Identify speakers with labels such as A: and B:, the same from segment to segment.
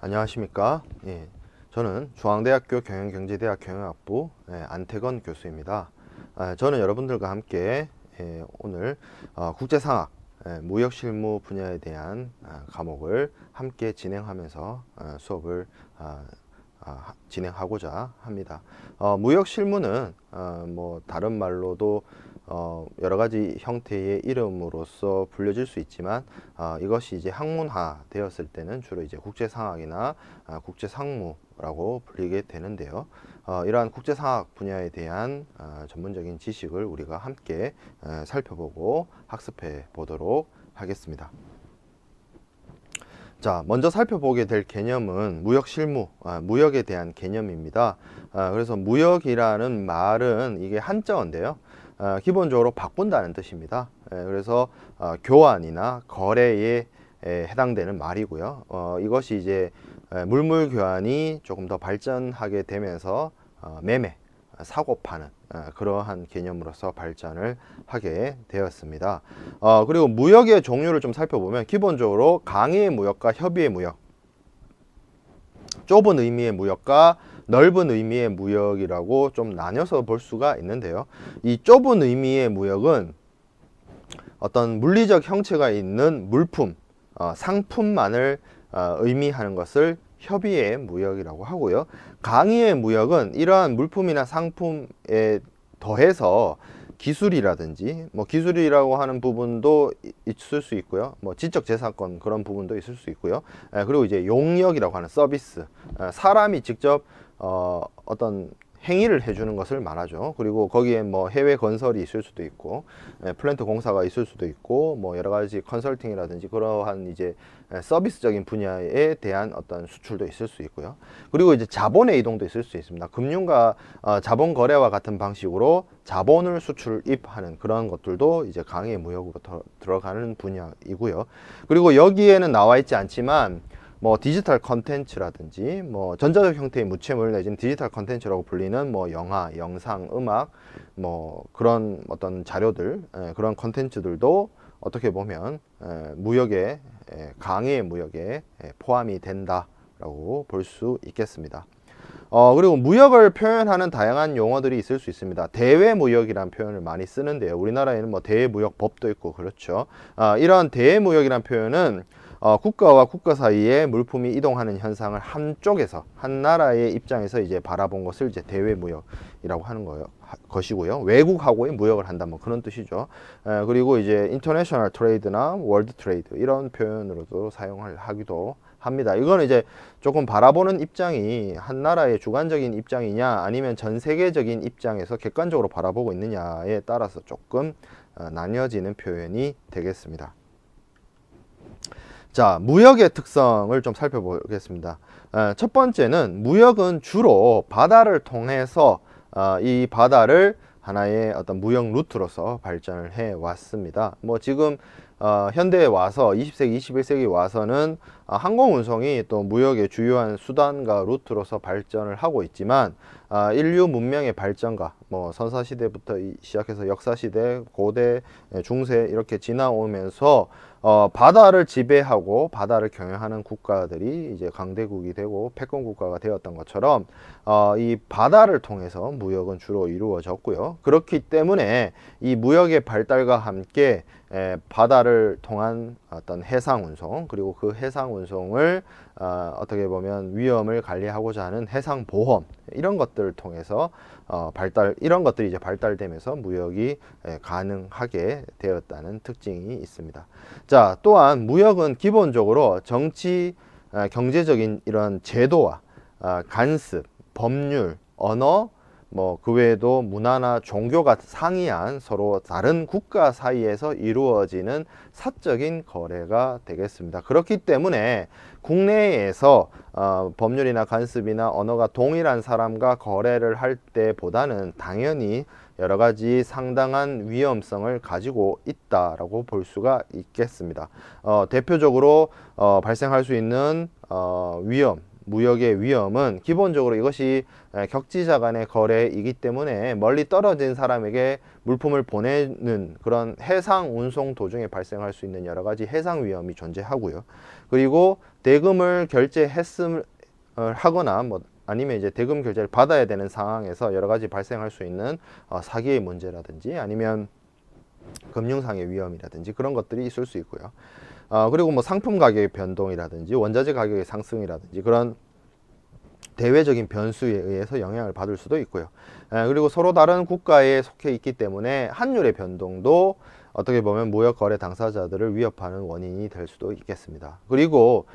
A: 안녕하십니까. 예, 저는 중앙대학교 경영경제대학 경영학부 안태건 교수입니다. 저는 여러분들과 함께 오늘 국제상학 무역실무 분야에 대한 과목을 함께 진행하면서 수업을 진행하고자 합니다. 무역실무는 뭐 다른 말로도 여러 가지 형태의 이름으로서 불려질 수 있지만 이것이 이제 학문화 되었을 때는 주로 이제 국제상학이나 국제상무라고 불리게 되는데요. 이러한 국제상학 분야에 대한 전문적인 지식을 우리가 함께 살펴보고 학습해 보도록 하겠습니다. 자, 먼저 살펴보게 될 개념은 무역실무, 무역에 대한 개념입니다. 그래서 무역이라는 말은 이게 한자어인데요. 기본적으로 바꾼다는 뜻입니다. 그래서 교환이나 거래에 해당되는 말이고요. 이것이 이제 물물 교환이 조금 더 발전하게 되면서 매매, 사고 파는 그러한 개념으로서 발전을 하게 되었습니다. 그리고 무역의 종류를 좀 살펴보면 기본적으로 강의의 무역과 협의의 무역, 좁은 의미의 무역과 넓은 의미의 무역이라고 좀 나뉘어서 볼 수가 있는데요. 이 좁은 의미의 무역은 어떤 물리적 형체가 있는 물품, 상품만을 의미하는 것을 협의의 무역이라고 하고요. 강의의 무역은 이러한 물품이나 상품에 더해서 기술이라든지 뭐 기술이라고 하는 부분도 있을 수 있고요. 뭐 지적재산권 그런 부분도 있을 수 있고요. 그리고 이제 용역이라고 하는 서비스, 사람이 직접 어떤 행위를 해주는 것을 말하죠. 그리고 거기에 뭐 해외 건설이 있을 수도 있고, 플랜트 공사가 있을 수도 있고, 뭐 여러 가지 컨설팅이라든지 그러한 이제 서비스적인 분야에 대한 어떤 수출도 있을 수 있고요. 그리고 이제 자본의 이동도 있을 수 있습니다. 금융과 자본 거래와 같은 방식으로 자본을 수출입하는 그런 것들도 이제 강의 무역으로 들어가는 분야이고요. 그리고 여기에는 나와 있지 않지만 뭐 디지털 컨텐츠라든지 뭐 전자적 형태의 무체물 내지는 디지털 컨텐츠라고 불리는 뭐 영화, 영상, 음악 뭐 그런 어떤 자료들, 그런 컨텐츠들도 어떻게 보면 무역의 강의 무역에 포함이 된다라고 볼 수 있겠습니다. 그리고 무역을 표현하는 다양한 용어들이 있을 수 있습니다. 대외무역이라는 표현을 많이 쓰는데요. 우리나라에는 뭐 대외무역법도 있고 그렇죠. 이러한 대외무역이라는 표현은 국가와 국가 사이에 물품이 이동하는 현상을 한쪽에서 한 나라의 입장에서 이제 바라본 것을 이제 대외무역이라고 하는 것이고요. 외국하고의 무역을 한다 뭐 그런 뜻이죠. 그리고 이제 인터내셔널 트레이드나 월드 트레이드 이런 표현으로도 사용을 하기도 합니다. 이거는 이제 조금 바라보는 입장이 한 나라의 주관적인 입장이냐 아니면 전 세계적인 입장에서 객관적으로 바라보고 있느냐에 따라서 조금 나뉘어지는 표현이 되겠습니다. 자, 무역의 특성을 좀 살펴보겠습니다. 첫 번째는 무역은 주로 바다를 통해서 이 바다를 하나의 어떤 무역 루트로서 발전을 해 왔습니다. 뭐 지금 현대에 와서 20세기, 21세기 와서는 항공 운송이 또 무역의 주요한 수단과 루트로서 발전을 하고 있지만 인류 문명의 발전과 뭐 선사시대부터 시작해서 역사시대, 고대, 중세 이렇게 지나오면서 바다를 지배하고 바다를 경영하는 국가들이 이제 강대국이 되고 패권 국가가 되었던 것처럼 이 바다를 통해서 무역은 주로 이루어졌고요. 그렇기 때문에 이 무역의 발달과 함께 바다를 통한 어떤 해상 운송 그리고 그 해상 운송을 어떻게 보면 위험을 관리하고자 하는 해상 보험 이런 것들을 통해서 이런 것들이 이제 발달되면서 무역이 가능하게 되었다는 특징이 있습니다. 자, 또한 무역은 기본적으로 정치, 경제적인 이런 제도와 간섭, 법률, 언어, 뭐 그 외에도 문화나 종교가 상이한 서로 다른 국가 사이에서 이루어지는 사적인 거래가 되겠습니다. 그렇기 때문에 국내에서 법률이나 간섭이나 언어가 동일한 사람과 거래를 할 때보다는 당연히 여러 가지 상당한 위험성을 가지고 있다라고 볼 수가 있겠습니다. 대표적으로 발생할 수 있는 위험, 무역의 위험은 기본적으로 이것이 격지자 간의 거래이기 때문에 멀리 떨어진 사람에게 물품을 보내는 그런 해상 운송 도중에 발생할 수 있는 여러 가지 해상 위험이 존재하고요. 그리고 대금을 결제했음 하거나 뭐 아니면 이제 대금 결제를 받아야 되는 상황에서 여러 가지 발생할 수 있는 사기의 문제라든지 아니면 금융상의 위험이라든지 그런 것들이 있을 수 있고요. 그리고 뭐 상품 가격의 변동이라든지 원자재 가격의 상승이라든지 그런 대외적인 변수에 의해서 영향을 받을 수도 있고요. 그리고 서로 다른 국가에 속해 있기 때문에 환율의 변동도 어떻게 보면 무역 거래 당사자들을 위협하는 원인이 될 수도 있겠습니다. 그리고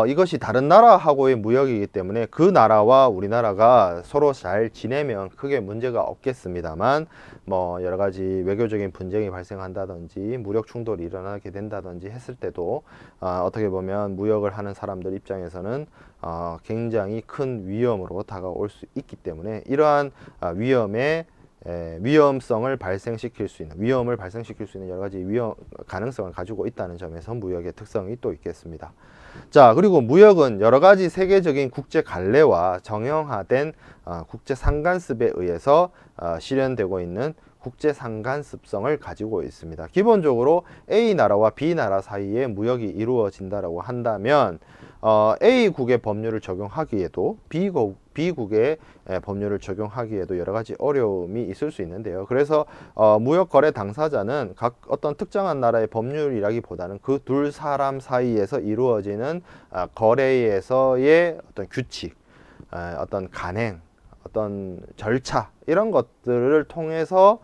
A: 이것이 다른 나라하고의 무역이기 때문에 그 나라와 우리나라가 서로 잘 지내면 크게 문제가 없겠습니다만 뭐 여러 가지 외교적인 분쟁이 발생한다든지 무력 충돌이 일어나게 된다든지 했을 때도 어떻게 보면 무역을 하는 사람들 입장에서는 굉장히 큰 위험으로 다가올 수 있기 때문에 이러한 위험성을 발생시킬 수 있는 위험을 발생시킬 수 있는 여러 가지 위험 가능성을 가지고 있다는 점에서 무역의 특성이 또 있겠습니다. 자, 그리고 무역은 여러 가지 세계적인 국제 관례와 정형화된 국제 상관습에 의해서 실현되고 있는 국제 상관습성을 가지고 있습니다. 기본적으로 A 나라와 B 나라 사이에 무역이 이루어진다라고 한다면 A국의 법률을 적용하기에도 B국의 법률을 적용하기에도 여러 가지 어려움이 있을 수 있는데요. 그래서 무역 거래 당사자는 각 어떤 특정한 나라의 법률이라기보다는 그 두 사람 사이에서 이루어지는 거래에서의 어떤 규칙, 어떤 간행, 어떤 절차 이런 것들을 통해서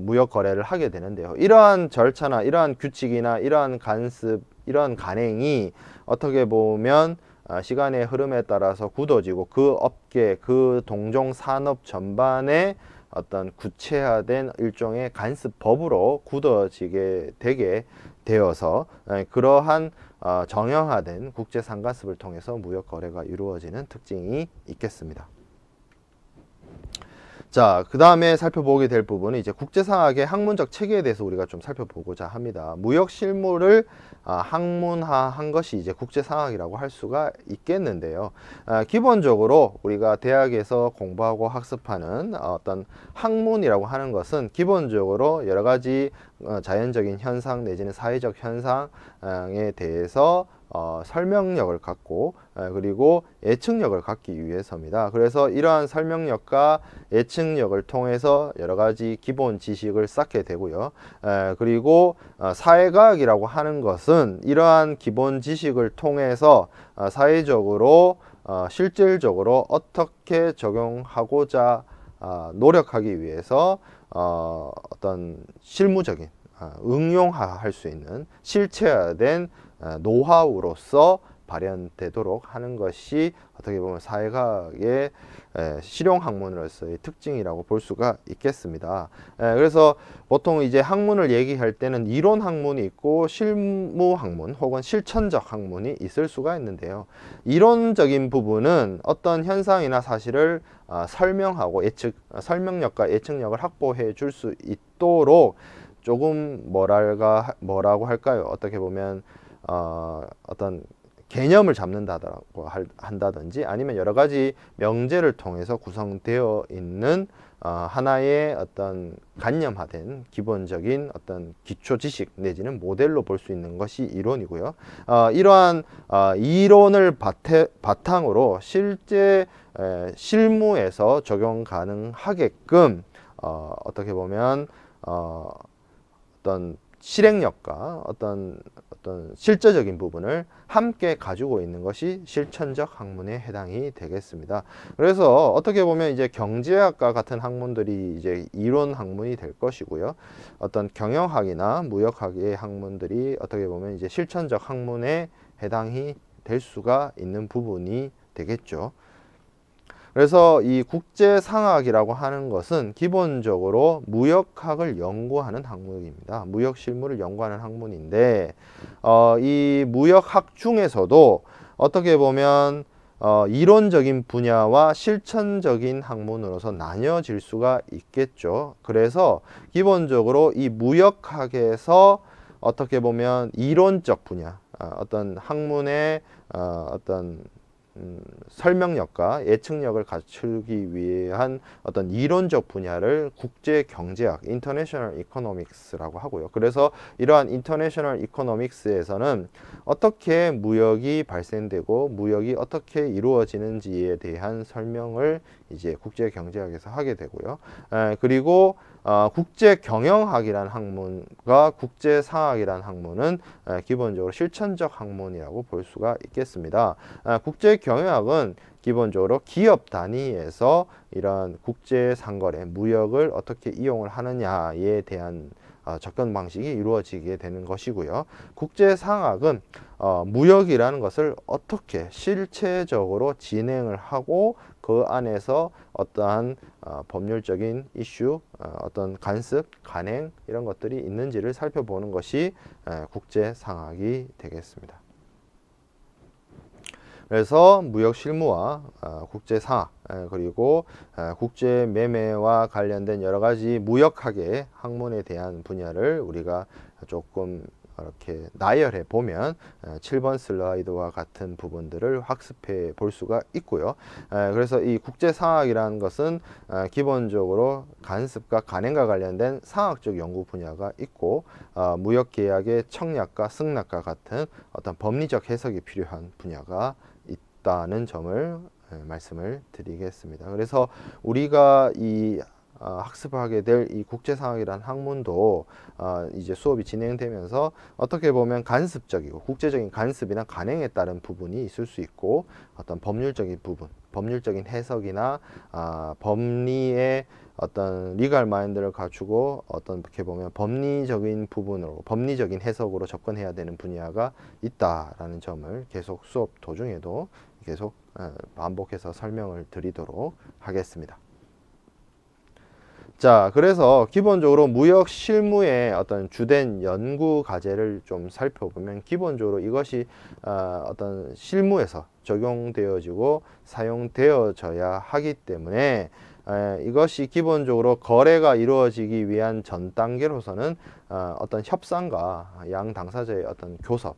A: 무역 거래를 하게 되는데요. 이러한 절차나 이러한 규칙이나 이러한 간습, 이러한 간행이 어떻게 보면 시간의 흐름에 따라서 굳어지고 그 업계, 그 동종 산업 전반에 어떤 구체화된 일종의 간습법으로 굳어지게 되게 되어서 그러한 정형화된 국제 상관습을 통해서 무역 거래가 이루어지는 특징이 있겠습니다. 자, 그 다음에 살펴보게 될 부분은 이제 국제상학의 학문적 체계에 대해서 우리가 좀 살펴보고자 합니다. 무역 실무를 학문화한 것이 이제 국제상학이라고 할 수가 있겠는데요. 기본적으로 우리가 대학에서 공부하고 학습하는 어떤 학문이라고 하는 것은 기본적으로 여러 가지 자연적인 현상 내지는 사회적 현상에 대해서 설명력을 갖고 그리고 예측력을 갖기 위해서입니다. 그래서 이러한 설명력과 예측력을 통해서 여러 가지 기본 지식을 쌓게 되고요. 그리고 사회과학이라고 하는 것은 이러한 기본 지식을 통해서 사회적으로 실질적으로 어떻게 적용하고자 노력하기 위해서 어떤 실무적인 응용할 수 있는 실체화된 노하우로서 발현되도록 하는 것이 어떻게 보면 사회과학의 실용학문으로서의 특징이라고 볼 수가 있겠습니다. 그래서 보통 이제 학문을 얘기할 때는 이론 학문이 있고 실무 학문 혹은 실천적 학문이 있을 수가 있는데요. 이론적인 부분은 어떤 현상이나 사실을 설명하고 설명력과 예측력을 확보해 줄 수 있도록 조금 뭐라고 할까요? 어떻게 보면 어떤 개념을 잡는다고 한다든지 아니면 여러 가지 명제를 통해서 구성되어 있는 하나의 어떤 관념화된 기본적인 어떤 기초 지식 내지는 모델로 볼 수 있는 것이 이론이고요. 이러한 이론을 바탕으로 실제 실무에서 적용 가능하게끔 어떻게 보면 어떤 실행력과 어떤 실제적인 부분을 함께 가지고 있는 것이 실천적 학문에 해당이 되겠습니다. 그래서 어떻게 보면 이제 경제학과 같은 학문들이 이제 이론 학문이 될 것이고요. 어떤 경영학이나 무역학의 학문들이 어떻게 보면 이제 실천적 학문에 해당이 될 수가 있는 부분이 되겠죠. 그래서 이 국제상학이라고 하는 것은 기본적으로 무역학을 연구하는 학문입니다. 무역 실무를 연구하는 학문인데 이 무역학 중에서도 어떻게 보면 이론적인 분야와 실천적인 학문으로서 나뉘어질 수가 있겠죠. 그래서 기본적으로 이 무역학에서 어떻게 보면 이론적 분야, 어떤 학문의 어떤 설명력과 예측력을 갖추기 위한 어떤 이론적 분야를 국제 경제학, International Economics라고 하고요. 그래서 이러한 International Economics에서는 어떻게 무역이 발생되고 무역이 어떻게 이루어지는지에 대한 설명을 이제 국제 경제학에서 하게 되고요. 그리고 국제 경영학이라는 학문과 국제 상학이라는 학문은 기본적으로 실천적 학문이라고 볼 수가 있겠습니다. 국제 경영학은 기본적으로 기업 단위에서 이런 국제 상거래, 무역을 어떻게 이용을 하느냐에 대한 접근 방식이 이루어지게 되는 것이고요. 국제 상학은 무역이라는 것을 어떻게 실체적으로 진행을 하고 그 안에서 어떠한 법률적인 이슈, 어떤 간섭, 간행 이런 것들이 있는지를 살펴보는 것이 국제 상학이 되겠습니다. 그래서 무역 실무와 국제 상학 그리고 국제 매매와 관련된 여러 가지 무역학의 학문에 대한 분야를 우리가 조금 이렇게 나열해 보면 7번 슬라이드와 같은 부분들을 학습해 볼 수가 있고요. 그래서 이 국제 상학이라는 것은 기본적으로 간섭과 간행과 관련된 상학적 연구 분야가 있고 무역 계약의 청약과 승낙과 같은 어떤 법리적 해석이 필요한 분야가 있다는 점을 말씀을 드리겠습니다. 그래서 우리가 이 학습하게 될 이 국제상학이라는 학문도 이제 수업이 진행되면서 어떻게 보면 간섭적이고 국제적인 간섭이나 간행에 따른 부분이 있을 수 있고 어떤 법률적인 부분, 법률적인 해석이나 법리의 어떤 리갈 마인드를 갖추고 어떻게 보면 법리적인 부분으로 법리적인 해석으로 접근해야 되는 분야가 있다라는 점을 계속 수업 도중에도 계속 반복해서 설명을 드리도록 하겠습니다. 자, 그래서 기본적으로 무역 실무의 어떤 주된 연구 과제를 좀 살펴보면 기본적으로 이것이 어떤 실무에서 적용되어지고 사용되어져야 하기 때문에 이것이 기본적으로 거래가 이루어지기 위한 전 단계로서는 어떤 협상과 양 당사자의 어떤 교섭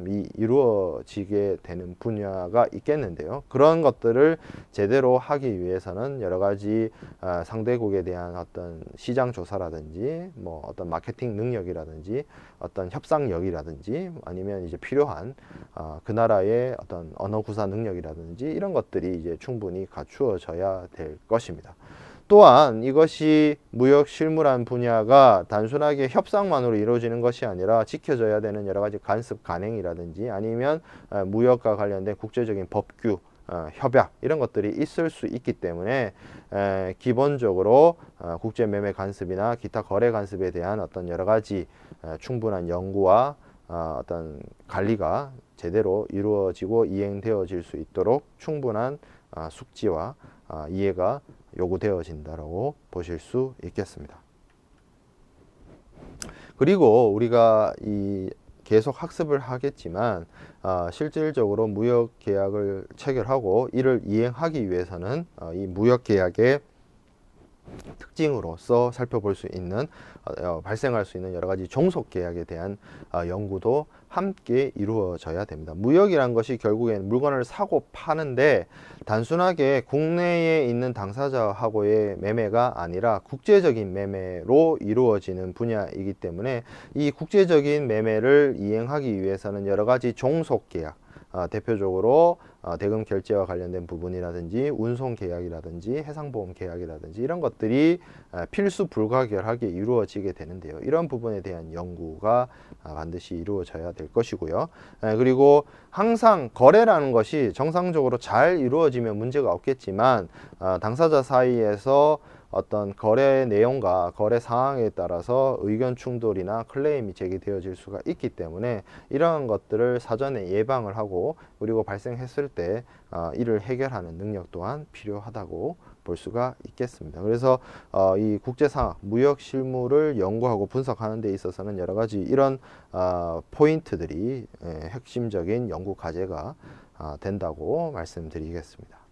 A: 이 이루어지게 되는 분야가 있겠는데요. 그런 것들을 제대로 하기 위해서는 여러 가지 상대국에 대한 어떤 시장 조사라든지 뭐 어떤 마케팅 능력이라든지 어떤 협상력이라든지 아니면 이제 필요한 그 나라의 어떤 언어 구사 능력이라든지 이런 것들이 이제 충분히 갖추어져야 될 것입니다. 또한 이것이 무역 실무란 분야가 단순하게 협상만으로 이루어지는 것이 아니라 지켜져야 되는 여러 가지 간섭 간행이라든지 아니면 무역과 관련된 국제적인 법규 협약 이런 것들이 있을 수 있기 때문에 기본적으로 국제 매매 간섭이나 기타 거래 간섭에 대한 어떤 여러 가지 충분한 연구와 어떤 관리가 제대로 이루어지고 이행되어질 수 있도록 충분한 숙지와 이해가 요구되어진다라고 보실 수 있겠습니다. 그리고 우리가 이 계속 학습을 하겠지만 실질적으로 무역 계약을 체결하고 이를 이행하기 위해서는 이 무역 계약의 특징으로서 살펴볼 수 있는 발생할 수 있는 여러 가지 종속 계약에 대한 연구도 함께 이루어져야 됩니다. 무역이란 것이 결국엔 물건을 사고 파는데 단순하게 국내에 있는 당사자하고의 매매가 아니라 국제적인 매매로 이루어지는 분야이기 때문에 이 국제적인 매매를 이행하기 위해서는 여러 가지 종속 계약 대표적으로 대금 결제와 관련된 부분이라든지 운송 계약이라든지 해상보험 계약이라든지 이런 것들이 필수 불가결하게 이루어지게 되는데요. 이런 부분에 대한 연구가 반드시 이루어져야 될 것이고요. 그리고 항상 거래라는 것이 정상적으로 잘 이루어지면 문제가 없겠지만 당사자 사이에서 어떤 거래 내용과 거래 상황에 따라서 의견 충돌이나 클레임이 제기되어질 수가 있기 때문에 이러한 것들을 사전에 예방을 하고 그리고 발생했을 때 이를 해결하는 능력 또한 필요하다고 볼 수가 있겠습니다. 그래서 이 국제상학, 무역 실무를 연구하고 분석하는 데 있어서는 여러 가지 이런 포인트들이 핵심적인 연구 과제가 된다고 말씀드리겠습니다.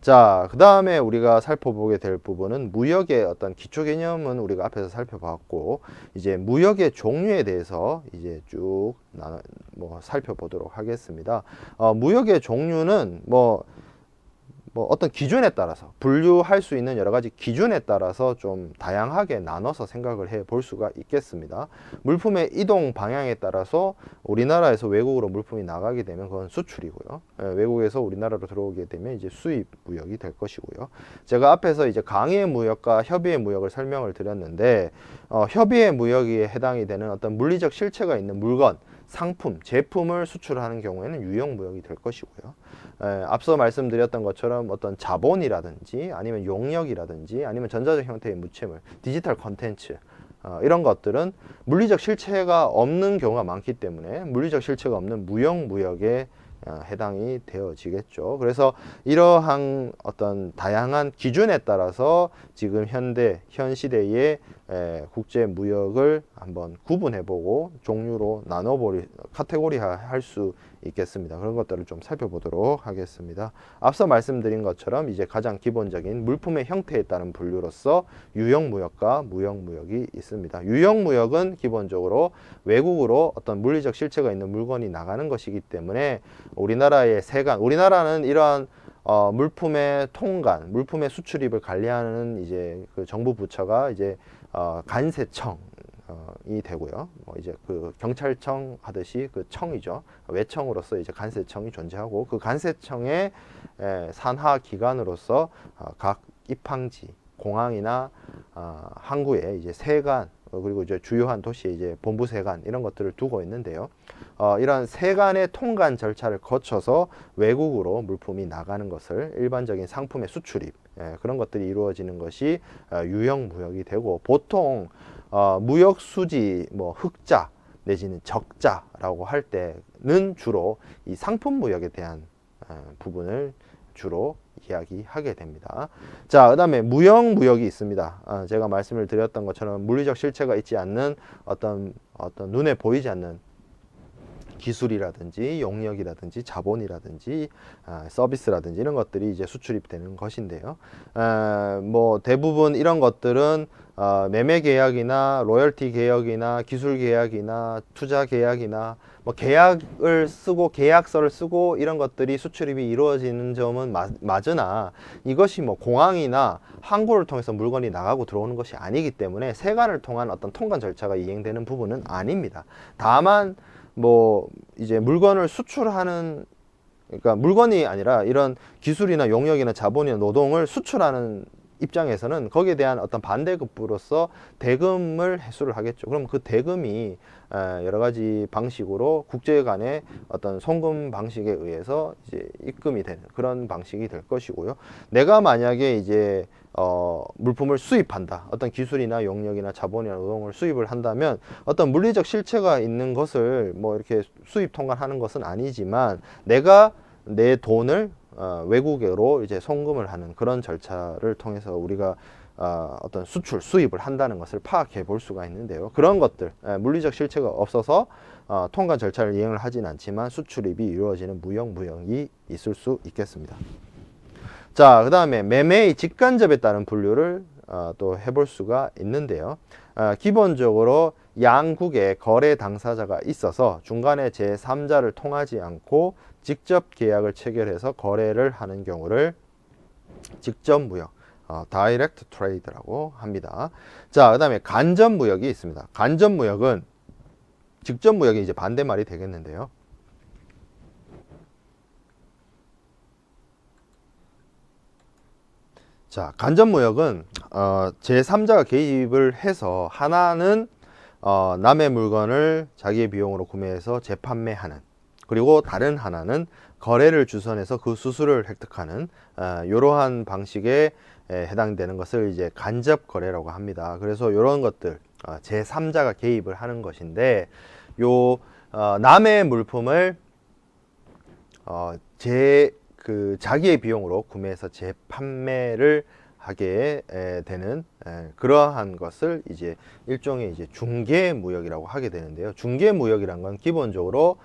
A: 자, 그 다음에 우리가 살펴보게 될 부분은 무역의 어떤 기초 개념은 우리가 앞에서 살펴봤고 이제 무역의 종류에 대해서 이제 쭉 뭐 살펴보도록 하겠습니다. 무역의 종류는 뭐 어떤 기준에 따라서 분류할 수 있는 여러 가지 기준에 따라서 좀 다양하게 나눠서 생각을 해 볼 수가 있겠습니다. 물품의 이동 방향에 따라서 우리나라에서 외국으로 물품이 나가게 되면 그건 수출이고요. 외국에서 우리나라로 들어오게 되면 이제 수입 무역이 될 것이고요. 제가 앞에서 이제 강의 무역과 협의의 무역을 설명을 드렸는데 협의의 무역에 해당이 되는 어떤 물리적 실체가 있는 물건, 상품, 제품을 수출하는 경우에는 유형 무역이 될 것이고요. 앞서 말씀드렸던 것처럼 어떤 자본이라든지 아니면 용역이라든지 아니면 전자적 형태의 무체물, 디지털 컨텐츠 이런 것들은 물리적 실체가 없는 경우가 많기 때문에 물리적 실체가 없는 무형 무역에 해당이 되어지겠죠. 그래서 이러한 어떤 다양한 기준에 따라서 지금 현 시대의 국제 무역을 한번 구분해보고 종류로 카테고리화할 수 있겠습니다. 그런 것들을 좀 살펴보도록 하겠습니다. 앞서 말씀드린 것처럼 이제 가장 기본적인 물품의 형태에 따른 분류로서 유형 무역과 무형 무역이 있습니다. 유형 무역은 기본적으로 외국으로 어떤 물리적 실체가 있는 물건이 나가는 것이기 때문에 우리나라의 세관, 우리나라는 이러한 물품의 통관, 물품의 수출입을 관리하는 이제 그 정부 부처가 이제 관세청 이 되고요. 이제 그 경찰청 하듯이 그 청이죠. 외청으로서 이제 관세청이 존재하고 그 관세청의 산하 기관으로서 각 입항지, 공항이나 항구에 이제 세관 그리고 이제 주요한 도시에 이제 본부 세관 이런 것들을 두고 있는데요. 이런 세관의 통관 절차를 거쳐서 외국으로 물품이 나가는 것을 일반적인 상품의 수출입 그런 것들이 이루어지는 것이 유형 무역이 되고 보통 무역 수지 뭐 흑자 내지는 적자라고 할 때는 주로 이 상품 무역에 대한 부분을 주로 이야기하게 됩니다. 자, 그다음에 무형 무역이 있습니다. 제가 말씀을 드렸던 것처럼 물리적 실체가 있지 않는 어떤 눈에 보이지 않는 기술이라든지 용역이라든지 자본이라든지 서비스라든지 이런 것들이 이제 수출입되는 것인데요. 뭐 대부분 이런 것들은 매매 계약이나 로열티 계약이나 기술 계약이나 투자 계약이나 뭐 계약을 쓰고 계약서를 쓰고 이런 것들이 수출입이 이루어지는 점은 맞으나 이것이 뭐 공항이나 항구를 통해서 물건이 나가고 들어오는 것이 아니기 때문에 세관을 통한 어떤 통관 절차가 이행되는 부분은 아닙니다. 다만 뭐 이제 물건을 수출하는 그러니까 물건이 아니라 이런 기술이나 용역이나 자본이나 노동을 수출하는 입장에서는 거기에 대한 어떤 반대급부로서 대금을 회수를 하겠죠. 그럼 그 대금이 여러 가지 방식으로 국제 간의 어떤 송금 방식에 의해서 이제 입금이 되는 그런 방식이 될 것이고요. 내가 만약에 이제 물품을 수입한다. 어떤 기술이나 용역이나 자본이나 노동을 수입을 한다면 어떤 물리적 실체가 있는 것을 뭐 이렇게 수입 통관하는 것은 아니지만 내가 내 돈을 외국으로 이제 송금을 하는 그런 절차를 통해서 우리가 어떤 수입을 한다는 것을 파악해 볼 수가 있는데요. 그런 것들 물리적 실체가 없어서 통관 절차를 이행을 하진 않지만 수출입이 이루어지는 무형 무역이 있을 수 있겠습니다. 자, 그 다음에 매매의 직간접에 따른 분류를 또 해볼 수가 있는데요. 기본적으로 양국에 거래 당사자가 있어서 중간에 제3자를 통하지 않고 직접 계약을 체결해서 거래를 하는 경우를 직접 무역, 다이렉트 트레이드라고 합니다. 자, 그 다음에 간접 무역이 있습니다. 간접 무역은 직접 무역이 이제 반대말이 되겠는데요. 자, 간접 무역은 제3자가 개입을 해서 하나는 남의 물건을 자기의 비용으로 구매해서 재판매하는 그리고 다른 하나는 거래를 주선해서 그 수수료를 획득하는 이러한 방식에 해당되는 것을 이제 간접 거래라고 합니다. 그래서 이런 것들 제3자가 개입을 하는 것인데 요 남의 물품을 자기의 비용으로 구매해서 재판매를 하게 되는 그러한 것을 이제 일종의 이제 중개 무역이라고 하게 되는데요. 중개 무역이란 건 기본적으로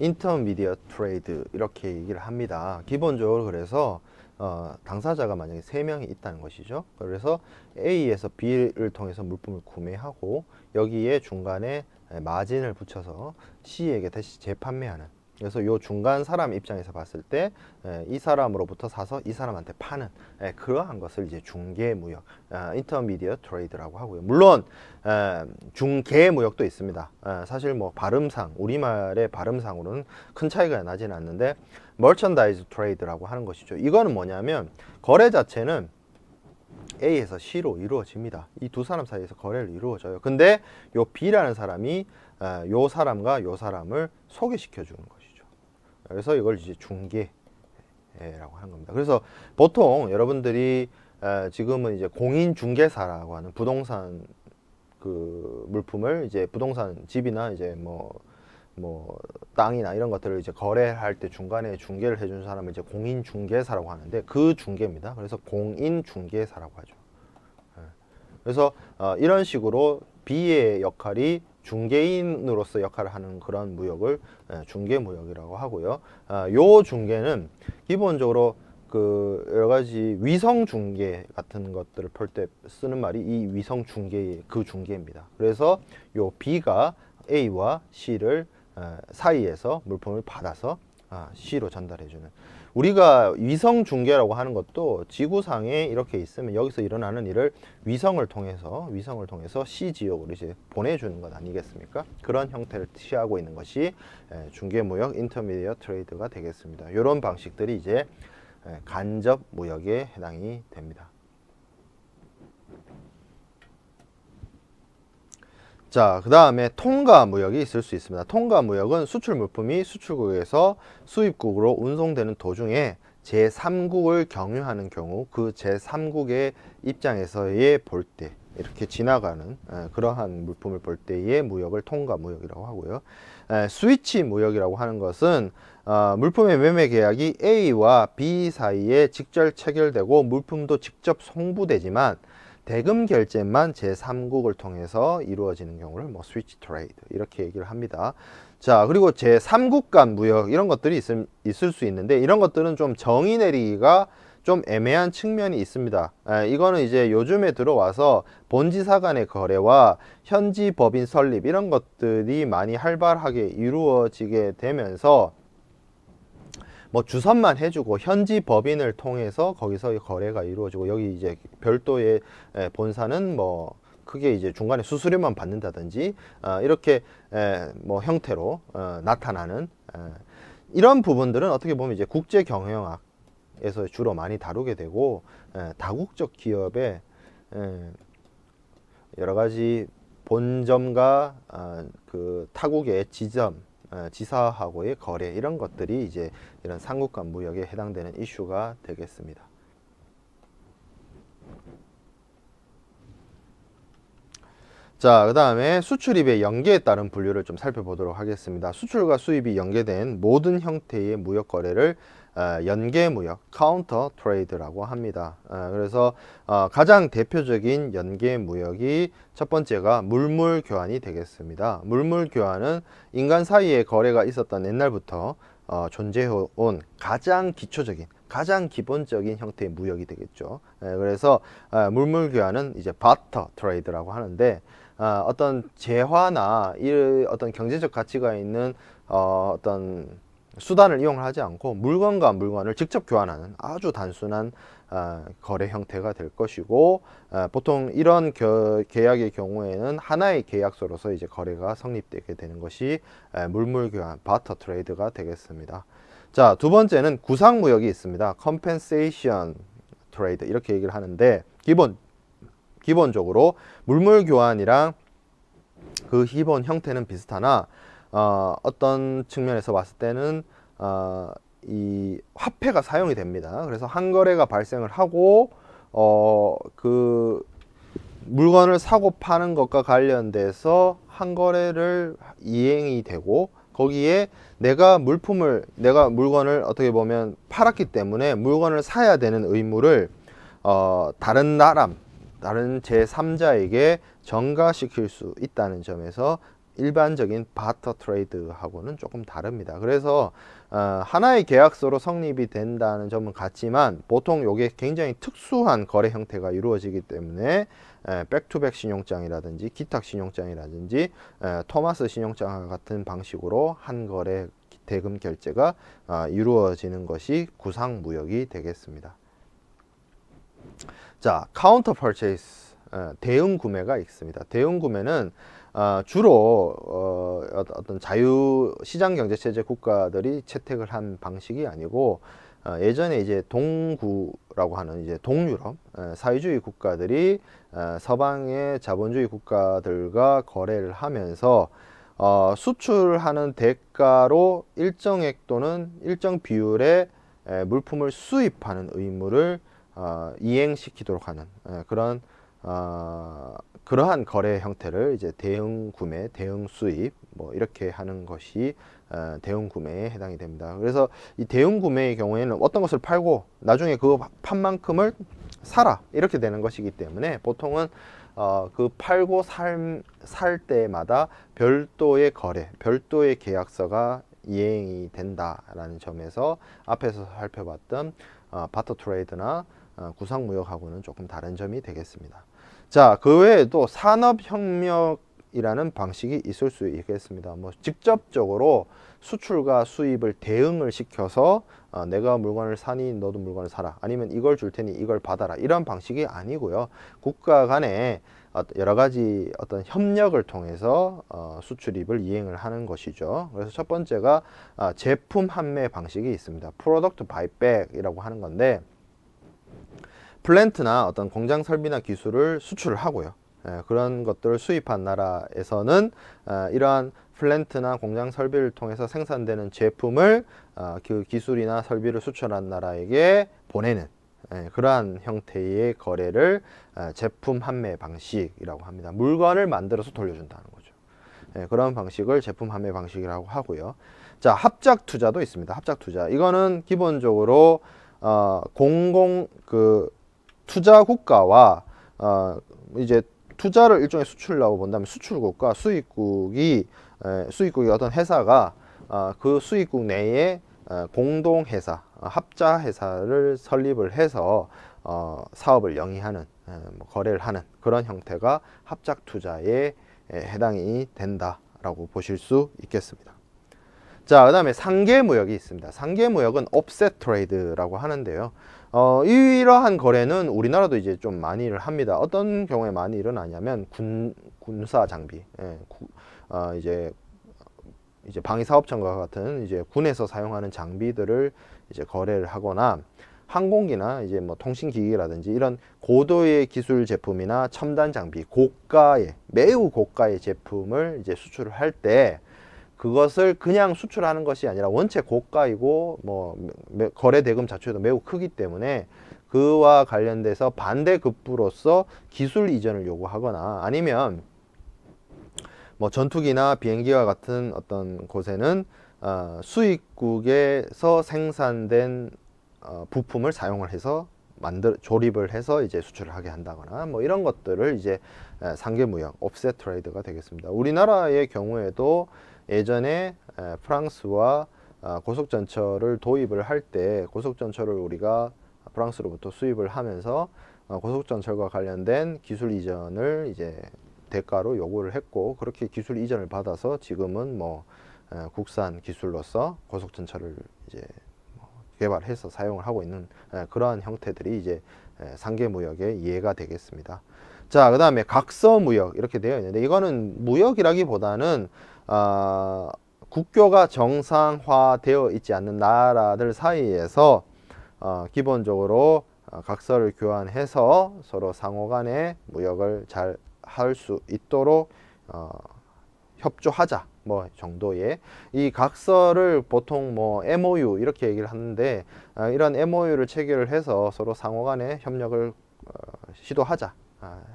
A: intermediate trade 이렇게 얘기를 합니다. 기본적으로 그래서 당사자가 만약에 3명이 있다는 것이죠. 그래서 A에서 B를 통해서 물품을 구매하고 여기에 중간에 마진을 붙여서 C에게 다시 재판매하는, 그래서 요 중간 사람 입장에서 봤을 때 이 사람으로부터 사서 이 사람한테 파는 그러한 것을 이제 중개무역, intermediate trade라고 하고요. 물론 중개무역도 있습니다. 사실 뭐 발음상, 우리말의 발음상으로는 큰 차이가 나지는 않는데 merchandise trade라고 하는 것이죠. 이거는 뭐냐면 거래 자체는 A에서 C로 이루어집니다. 이 두 사람 사이에서 거래를 이루어져요. 근데 요 B라는 사람이 요 사람과 요 사람을 소개시켜 주는 것이죠. 그래서 이걸 이제 중개라고 하는 겁니다. 그래서 보통 여러분들이 지금은 이제 공인중개사라고 하는 부동산 그 물품을 이제 부동산 집이나 이제 뭐 땅이나 이런 것들을 이제 거래할 때 중간에 중개를 해주는 사람을 이제 공인중개사라고 하는데 그 중개입니다. 그래서 공인중개사라고 하죠. 그래서 이런 식으로 B의 역할이 중개인으로서 역할을 하는 그런 무역을 중개무역이라고 하고요. 요 중개는 기본적으로 그 여러 가지 위성 중개 같은 것들을 펼 때 쓰는 말이 이 위성 중개의 그 중개입니다. 그래서 요 B가 A와 C를 사이에서 물품을 받아서 C로 전달해주는, 우리가 위성 중개라고 하는 것도 지구상에 이렇게 있으면 여기서 일어나는 일을 위성을 통해서 C 지역으로 이제 보내주는 것 아니겠습니까? 그런 형태를 취하고 있는 것이 중개무역 인터미디어트 트레이드가 되겠습니다. 이런 방식들이 이제 간접 무역에 해당이 됩니다. 자, 그 다음에 통가 무역이 있을 수 있습니다. 통가 무역은 수출 물품이 수출국에서 수입국으로 운송되는 도중에 제3국을 경유하는 경우 그 제3국의 입장에서의 볼 때 이렇게 지나가는 그러한 물품을 볼 때의 무역을 통가 무역이라고 하고요. 스위치 무역이라고 하는 것은 물품의 매매 계약이 A와 B 사이에 직접 체결되고 물품도 직접 송부되지만 대금 결제만 제3국을 통해서 이루어지는 경우를 뭐 스위치 트레이드 이렇게 얘기를 합니다. 자, 그리고 제3국 간 무역 이런 것들이 있을 수 있는데 이런 것들은 좀 정의 내리기가 좀 애매한 측면이 있습니다. 이거는 이제 요즘에 들어와서 본지사 간의 거래와 현지 법인 설립 이런 것들이 많이 활발하게 이루어지게 되면서 뭐 주선만 해주고 현지 법인을 통해서 거기서 거래가 이루어지고 여기 이제 별도의 본사는 뭐 크게 이제 중간에 수수료만 받는다든지 이렇게 뭐 형태로 나타나는 이런 부분들은 어떻게 보면 이제 국제 경영학에서 주로 많이 다루게 되고 다국적 기업의 여러 가지 본점과 그 타국의 지점 지사하고의 거래 이런 것들이 이제 이런 삼국 간 무역에 해당되는 이슈가 되겠습니다. 자, 그 다음에 수출입의 연계에 따른 분류를 좀 살펴보도록 하겠습니다. 수출과 수입이 연계된 모든 형태의 무역 거래를 연계무역, 카운터 트레이드라고 합니다. 그래서 가장 대표적인 연계무역이 첫 번째가 물물 교환이 되겠습니다. 물물 교환은 인간 사이에 거래가 있었던 옛날부터 존재해온 가장 기초적인, 가장 기본적인 형태의 무역이 되겠죠. 그래서 물물 교환은 이제 바터 트레이드라고 하는데 어떤 재화나 어떤 경제적 가치가 있는 어떤 수단을 이용하지 않고 물건과 물건을 직접 교환하는 아주 단순한 거래 형태가 될 것이고 보통 이런 계약의 경우에는 하나의 계약서로서 이제 거래가 성립되게 되는 것이 물물 교환, 바터 트레이드가 되겠습니다. 자, 두 번째는 구상무역이 있습니다. compensation trade 이렇게 얘기를 하는데 기본적으로 물물 교환이랑 그 기본 형태는 비슷하나 어떤 측면에서 봤을 때는 이 화폐가 사용이 됩니다. 그래서 한 거래가 발생을 하고 그 물건을 사고 파는 것과 관련돼서 한 거래를 이행이 되고 거기에 내가 물건을 어떻게 보면 팔았기 때문에 물건을 사야 되는 의무를 다른 제3자에게 전가시킬 수 있다는 점에서 일반적인 바터 트레이드하고는 조금 다릅니다. 그래서 하나의 계약서로 성립이 된다는 점은 같지만 보통 이게 굉장히 특수한 거래 형태가 이루어지기 때문에 백투백 신용장이라든지 기탁 신용장이라든지 토마스 신용장 같은 방식으로 한 거래 대금 결제가 이루어지는 것이 구상무역이 되겠습니다. 자, 카운터 퍼체이스, 대응 구매가 있습니다. 대응 구매는 주로 어떤 자유 시장 경제 체제 국가들이 채택을 한 방식이 아니고 예전에 이제 동구라고 하는 이제 동유럽 사회주의 국가들이 서방의 자본주의 국가들과 거래를 하면서 수출하는 대가로 일정액 또는 일정 비율의 물품을 수입하는 의무를 이행시키도록 하는 그러한 거래 형태를 이제 대응 구매, 대응 수입 뭐 이렇게 하는 것이 대응 구매에 해당이 됩니다. 그래서 이 대응 구매의 경우에는 어떤 것을 팔고 나중에 그거 판 만큼을 사라 이렇게 되는 것이기 때문에 보통은 그 팔고 살 때마다 별도의 거래, 별도의 계약서가 이행이 된다라는 점에서 앞에서 살펴봤던 바터 트레이드나 구상무역하고는 조금 다른 점이 되겠습니다. 자, 그 외에도 산업협력이라는 방식이 있을 수 있겠습니다. 뭐 직접적으로 수출과 수입을 대응을 시켜서 내가 물건을 사니 너도 물건을 사라, 아니면 이걸 줄 테니 이걸 받아라, 이런 방식이 아니고요. 국가 간에 여러 가지 어떤 협력을 통해서 수출입을 이행을 하는 것이죠. 그래서 첫 번째가 제품 판매 방식이 있습니다. 프로덕트 바이백이라고 하는 건데, 플랜트나 어떤 공장 설비나 기술을 수출을 하고요. 그런 것들을 수입한 나라에서는 이러한 플랜트나 공장 설비를 통해서 생산되는 제품을 그 기술이나 설비를 수출한 나라에게 보내는 그러한 형태의 거래를 제품 판매 방식이라고 합니다. 물건을 만들어서 돌려준다는 거죠. 그런 방식을 제품 판매 방식이라고 하고요. 자, 합작 투자도 있습니다. 합작 투자. 이거는 기본적으로 투자 국가와 이제 투자를 일종의 수출이라고 본다면 수출국과 수입국이 어떤 회사가 그 수입국 내에 공동 회사, 합자 회사를 설립을 해서 사업을 영위하는 거래를 하는 그런 형태가 합작 투자에 해당이 된다라고 보실 수 있겠습니다. 자, 그 다음에 상계무역이 있습니다. 상계무역은 옵셋 트레이드라고 하는데요. 이러한 거래는 우리나라도 이제 좀 많이를 합니다. 어떤 경우에 많이 일어나냐면 군사 장비, 이제 방위사업청과 같은 이제 군에서 사용하는 장비들을 이제 거래를 하거나 항공기나 이제 뭐 통신기기라든지 이런 고도의 기술 제품이나 첨단 장비, 매우 고가의 제품을 이제 수출을 할 때 그것을 그냥 수출하는 것이 아니라 원체 고가이고 뭐 거래 대금 자체도 매우 크기 때문에 그와 관련돼서 반대급부로서 기술 이전을 요구하거나 아니면 뭐 전투기나 비행기와 같은 어떤 곳에는 수입국에서 생산된 부품을 사용을 해서 조립을 해서 이제 수출을 하게 한다거나 뭐 이런 것들을 이제 상계무역, 옵셋 트레이드가 되겠습니다. 우리나라의 경우에도 예전에 프랑스와 고속전철을 도입을 할 때 고속전철을 우리가 프랑스로부터 수입을 하면서 고속전철과 관련된 기술 이전을 이제 대가로 요구를 했고, 그렇게 기술 이전을 받아서 지금은 뭐 국산 기술로서 고속전철을 이제 개발해서 사용을 하고 있는 그러한 형태들이 이제 상계무역의 예가 되겠습니다. 자, 그 다음에 각서무역 이렇게 되어 있는데, 이거는 무역이라기보다는 국교가 정상화되어 있지 않는 나라들 사이에서 기본적으로 각서를 교환해서 서로 상호 간에 무역을 잘 할 수 있도록 협조하자 뭐 정도의, 이 각서를 보통 뭐 MOU 이렇게 얘기를 하는데, 이런 MOU를 체결을 해서 서로 상호 간에 협력을 시도하자,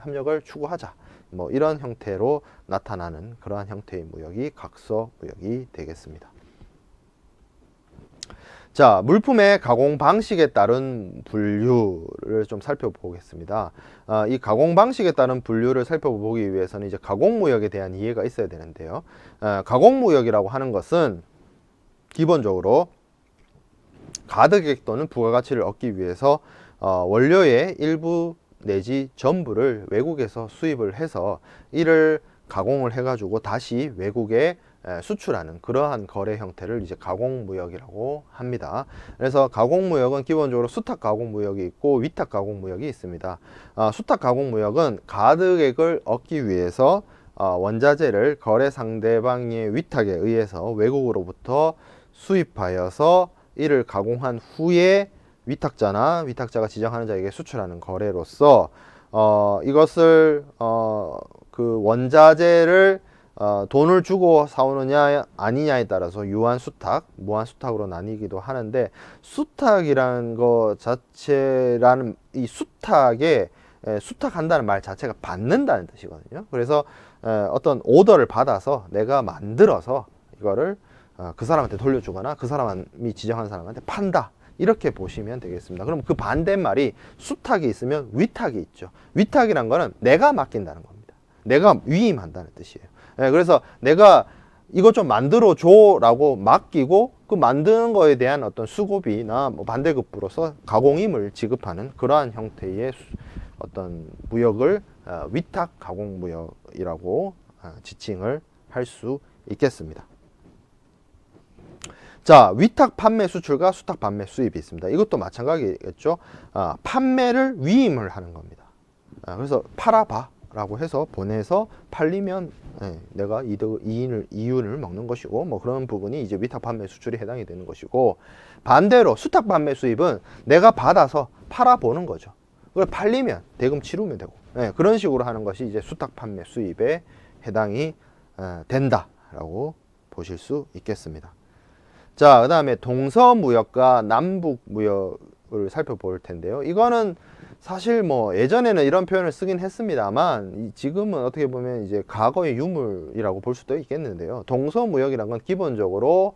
A: 협력을 추구하자, 뭐 이런 형태로 나타나는 그러한 형태의 무역이 각서 무역이 되겠습니다. 자, 물품의 가공 방식에 따른 분류를 좀 살펴보겠습니다. 이 가공 방식에 따른 분류를 살펴보기 위해서는 이제 가공무역에 대한 이해가 있어야 되는데요. 가공무역이라고 하는 것은 기본적으로 가득액 또는 부가가치를 얻기 위해서 원료의 일부 내지 전부를 외국에서 수입을 해서 이를 가공을 해가지고 다시 외국에 수출하는 그러한 거래 형태를 이제 가공무역이라고 합니다. 그래서 가공무역은 기본적으로 수탁 가공무역이 있고 위탁 가공무역이 있습니다. 수탁 가공무역은 가득액을 얻기 위해서 원자재를 거래 상대방의 위탁에 의해서 외국으로부터 수입하여서 이를 가공한 후에 위탁자가 지정하는 자에게 수출하는 거래로서 이것을 그 원자재를 돈을 주고 사오느냐 아니냐에 따라서 유한수탁, 무한수탁으로 나뉘기도 하는데, 수탁이라는 것 자체라는 이 수탁에 수탁한다는 말 자체가 받는다는 뜻이거든요. 그래서 어떤 오더를 받아서 내가 만들어서 이거를 그 사람한테 돌려주거나 그 사람이 지정한 사람한테 판다, 이렇게 보시면 되겠습니다. 그럼 그 반대말이 수탁이 있으면 위탁이 있죠. 위탁이란 거는 내가 맡긴다는 겁니다. 내가 위임한다는 뜻이에요. 그래서 내가 이것 좀 만들어 줘 라고 맡기고 그 만드는 거에 대한 어떤 수고비나 뭐 반대급부로서 가공임을 지급하는 그러한 형태의 어떤 무역을 위탁 가공무역이라고 지칭을 할 수 있겠습니다. 자, 위탁 판매 수출과 수탁 판매 수입이 있습니다. 이것도 마찬가지겠죠. 판매를 위임을 하는 겁니다. 그래서 팔아봐 라고 해서 보내서 팔리면 내가 이윤을 먹는 것이고, 뭐 그런 부분이 이제 위탁 판매 수출이 해당이 되는 것이고, 반대로 수탁 판매 수입은 내가 받아서 팔아보는 거죠. 그걸 팔리면 대금 치르면 되고, 그런 식으로 하는 것이 이제 수탁 판매 수입에 해당이 된다라고 보실 수 있겠습니다. 자, 그 다음에 동서무역과 남북무역을 살펴볼 텐데요. 이거는 사실 뭐 예전에는 이런 표현을 쓰긴 했습니다만 지금은 어떻게 보면 이제 과거의 유물이라고 볼 수도 있겠는데요. 동서무역이란 건 기본적으로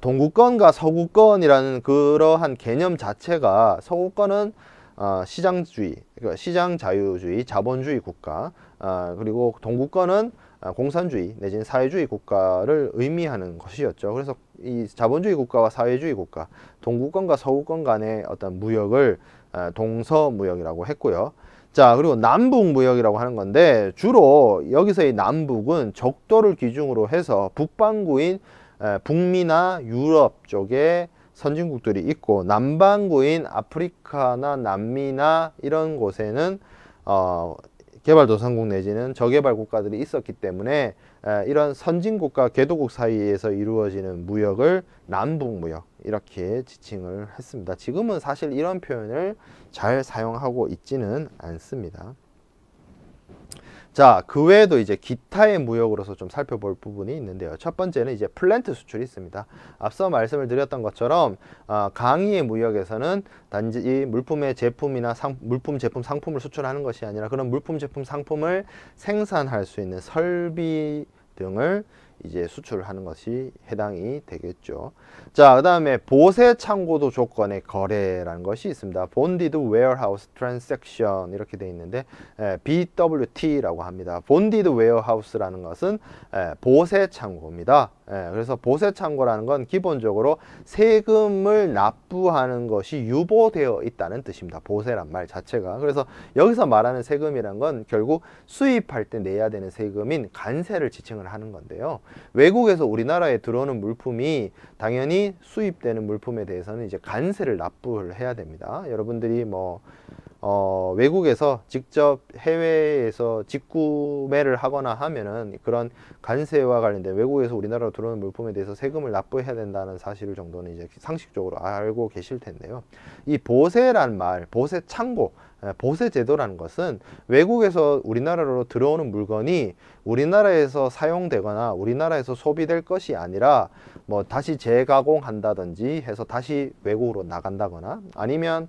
A: 동구권과 서구권이라는 그러한 개념 자체가, 서구권은 시장주의, 그러니까 시장자유주의, 자본주의 국가, 그리고 동구권은 공산주의 내지는 사회주의 국가를 의미하는 것이었죠. 그래서 이 자본주의 국가와 사회주의 국가, 동구권과 서구권 간의 어떤 무역을 동서무역이라고 했고요. 자, 그리고 남북무역이라고 하는 건데, 주로 여기서의 남북은 적도를 기준으로 해서 북반구인 북미나 유럽 쪽에 선진국들이 있고, 남반구인 아프리카나 남미나 이런 곳에는 개발도상국 내지는 저개발 국가들이 있었기 때문에 이런 선진국과 개도국 사이에서 이루어지는 무역을 남북무역 이렇게 지칭을 했습니다. 지금은 사실 이런 표현을 잘 사용하고 있지는 않습니다. 자, 그 외에도 이제 기타의 무역으로서 좀 살펴볼 부분이 있는데요. 첫 번째는 이제 플랜트 수출이 있습니다. 앞서 말씀을 드렸던 것처럼 강의의 무역에서는 단지 물품의 제품이나 물품, 제품, 상품을 수출하는 것이 아니라 그런 물품, 제품, 상품을 생산할 수 있는 설비 등을 이제 수출하는 것이 해당이 되겠죠. 자, 그 다음에 보세 창고도 조건의 거래라는 것이 있습니다. Bonded Warehouse Transaction 이렇게 되어 있는데 BWT라고 합니다. Bonded Warehouse라는 것은 보세 창고입니다. 그래서 보세 창고라는 건 기본적으로 세금을 납부하는 것이 유보되어 있다는 뜻입니다. 보세란 말 자체가. 그래서 여기서 말하는 세금이란 건 결국 수입할 때 내야 되는 세금인 관세를 지칭을 하는 건데요. 외국에서 우리나라에 들어오는 물품이 당연히 수입되는 물품에 대해서는 이제 관세를 납부를 해야 됩니다. 여러분들이 뭐 외국에서 직접 해외에서 직구매를 하거나 하면은 그런 관세와 관련된 외국에서 우리나라로 들어오는 물품에 대해서 세금을 납부해야 된다는 사실 정도는 이제 상식적으로 알고 계실 텐데요. 이 보세란 말, 보세 창고, 보세 제도라는 것은 외국에서 우리나라로 들어오는 물건이 우리나라에서 사용되거나 우리나라에서 소비될 것이 아니라 뭐 다시 재가공한다든지 해서 다시 외국으로 나간다거나, 아니면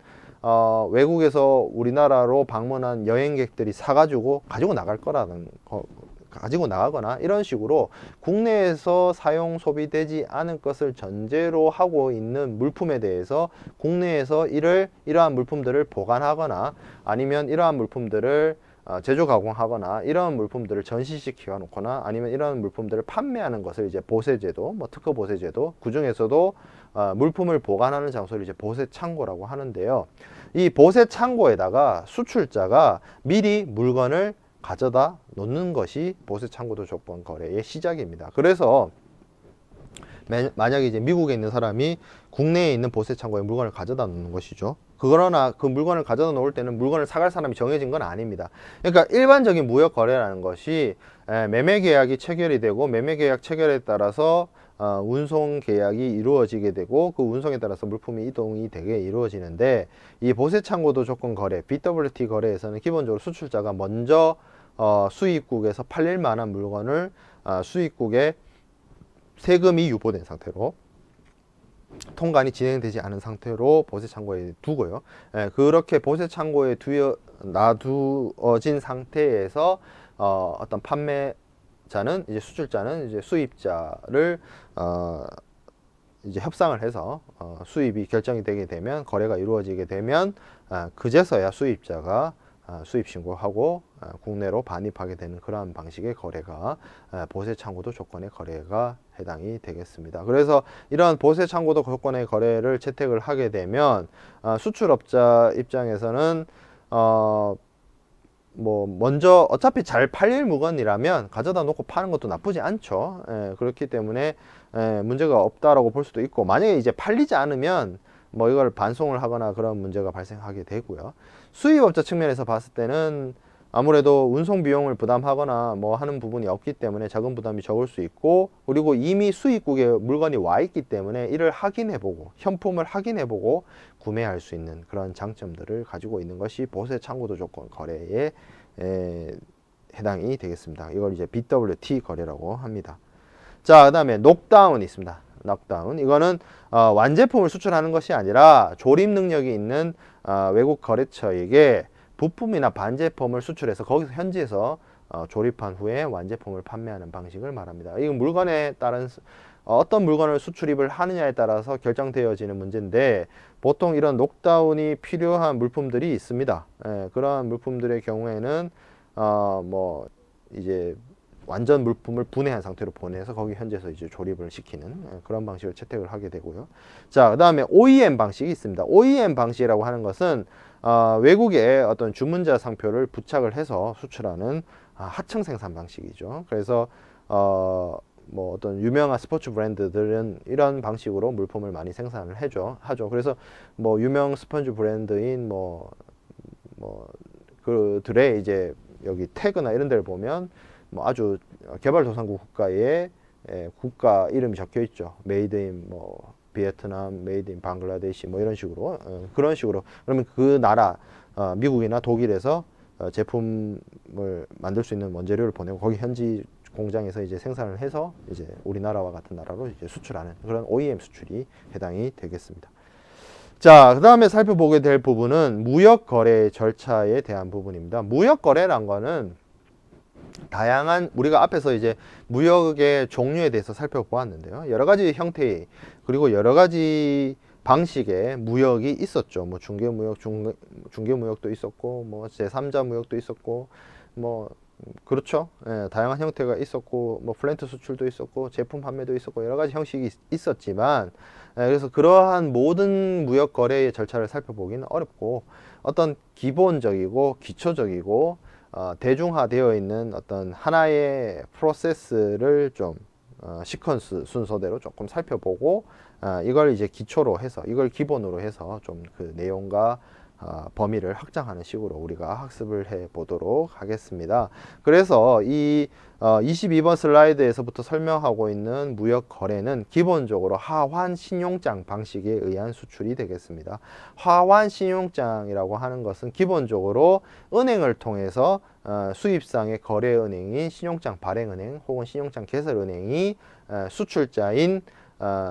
A: 외국에서 우리나라로 방문한 여행객들이 사가지고 가지고 나갈 거라는 가지고 나가거나 이런 식으로 국내에서 사용 소비되지 않은 것을 전제로 하고 있는 물품에 대해서 국내에서 이러한 물품들을 보관하거나 아니면 이러한 물품들을 제조 가공하거나 이런 물품들을 전시시켜 놓거나 아니면 이런 물품들을 판매하는 것을 이제 보세제도, 뭐 특허 보세제도, 그 중에서도 물품을 보관하는 장소를 이제 보세 창고라고 하는데요. 이 보세 창고에다가 수출자가 미리 물건을 가져다 놓는 것이 보세 창고도 조건 거래의 시작입니다. 그래서 만약에 이제 미국에 있는 사람이 국내에 있는 보세 창고에 물건을 가져다 놓는 것이죠. 그러나 그 물건을 가져다 놓을 때는 물건을 사갈 사람이 정해진 건 아닙니다. 그러니까 일반적인 무역 거래라는 것이 매매 계약이 체결이 되고 매매 계약 체결에 따라서 운송 계약이 이루어지게 되고 그 운송에 따라서 물품이 이동이 되게 이루어지는데 이 보세 창고도 조건 거래 BWT 거래에서는 기본적으로 수출자가 먼저 수입국에서 팔릴 만한 물건을 수입국에 세금이 유보된 상태로 통관이 진행되지 않은 상태로 보세 창고에 두고요. 그렇게 보세 창고에 놔두어진 상태에서 어떤 판매자는 이제 수출자는 이제 수입자를 이제 협상을 해서 수입이 결정이 되게 되면 거래가 이루어지게 되면 그제서야 수입자가 수입 신고하고 국내로 반입하게 되는 그러한 방식의 거래가 보세 창고도 조건의 거래가 해당이 되겠습니다. 그래서 이러한 보세 창고도 조건의 거래를 채택을 하게 되면 수출업자 입장에서는 뭐 먼저 어차피 잘 팔릴 물건이라면 가져다 놓고 파는 것도 나쁘지 않죠. 그렇기 때문에 문제가 없다라고 볼 수도 있고, 만약에 이제 팔리지 않으면 뭐 이걸 반송을 하거나 그런 문제가 발생하게 되고요. 수입업자 측면에서 봤을 때는 아무래도 운송 비용을 부담하거나 뭐 하는 부분이 없기 때문에 자금 부담이 적을 수 있고, 그리고 이미 수입국에 물건이 와 있기 때문에 이를 확인해보고 현품을 확인해보고 구매할 수 있는 그런 장점들을 가지고 있는 것이 보세 창고도 조건 거래에 해당이 되겠습니다. 이걸 이제 BWT 거래라고 합니다. 자, 그 다음에 녹다운이 있습니다. 넉다운. 이거는 완제품을 수출하는 것이 아니라 조립 능력이 있는 외국 거래처에게 부품이나 반제품을 수출해서 거기서 현지에서 조립한 후에 완제품을 판매하는 방식을 말합니다. 이건 물건에 따른 어떤 물건을 수출입을 하느냐에 따라서 결정되어지는 문제인데, 보통 이런 녹다운이 필요한 물품들이 있습니다. 그러한 물품들의 경우에는 뭐 이제 완전 물품을 분해한 상태로 보내서 거기 현지에서 이제 조립을 시키는 그런 방식을 채택을 하게 되고요. 자, 그 다음에 OEM 방식이 있습니다. OEM 방식이라고 하는 것은 외국에 어떤 주문자 상표를 부착을 해서 수출하는 하청 생산 방식이죠. 그래서 뭐 어떤 유명한 스포츠 브랜드들은 이런 방식으로 물품을 많이 생산을 하죠. 그래서 뭐 유명 스펀지 브랜드인 뭐 그들의 이제 여기 태그나 이런 데를 보면 뭐 아주 개발도상국 국가의 국가 이름이 적혀 있죠. 메이드 인 뭐 베트남, 메이드 인 방글라데시 뭐 이런 식으로 그런 식으로. 그러면 그 나라 미국이나 독일에서 제품을 만들 수 있는 원재료를 보내고 거기 현지 공장에서 이제 생산을 해서 이제 우리나라와 같은 나라로 이제 수출하는 그런 OEM 수출이 해당이 되겠습니다. 자, 그 다음에 살펴보게 될 부분은 무역 거래 절차에 대한 부분입니다. 무역 거래란 거는 다양한, 우리가 앞에서 이제 무역의 종류에 대해서 살펴보았는데요. 여러 가지 형태의 그리고 여러 가지 방식의 무역이 있었죠. 뭐 중개무역도 있었고, 뭐 제3자 무역도 있었고, 뭐 그렇죠. 다양한 형태가 있었고, 뭐 플랜트 수출도 있었고, 제품 판매도 있었고, 여러 가지 형식이 있었지만, 그래서 그러한 모든 무역 거래의 절차를 살펴보기는 어렵고, 어떤 기본적이고 기초적이고 대중화되어 있는 어떤 하나의 프로세스를 좀 시퀀스 순서대로 조금 살펴보고, 이걸 이제 기초로 해서, 이걸 기본으로 해서 좀 그 내용과 범위를 확장하는 식으로 우리가 학습을 해 보도록 하겠습니다. 그래서 이 22번 슬라이드에서부터 설명하고 있는 무역 거래는 기본적으로 하환 신용장 방식에 의한 수출이 되겠습니다. 하환 신용장이라고 하는 것은 기본적으로 은행을 통해서 수입상의 거래은행인 신용장 발행은행 혹은 신용장 개설은행이 수출자인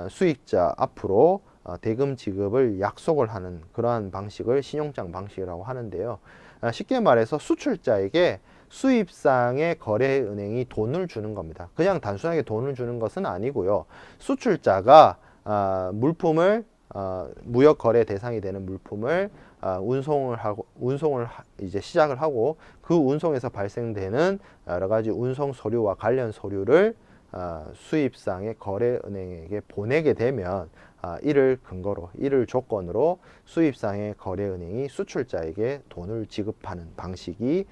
A: 수입자 앞으로 대금 지급을 약속을 하는 그러한 방식을 신용장 방식이라고 하는데요. 쉽게 말해서 수출자에게 수입상의 거래은행이 돈을 주는 겁니다. 그냥 단순하게 돈을 주는 것은 아니고요. 수출자가 물품을 무역 거래 대상이 되는 물품을 운송을 이제 시작을 하고, 그 운송에서 발생되는 여러 가지 운송 서류와 관련 서류를 수입상의 거래은행에게 보내게 되면, 이를 근거로, 이를 조건으로 수입상의 거래은행이 수출자에게 돈을 지급하는 방식이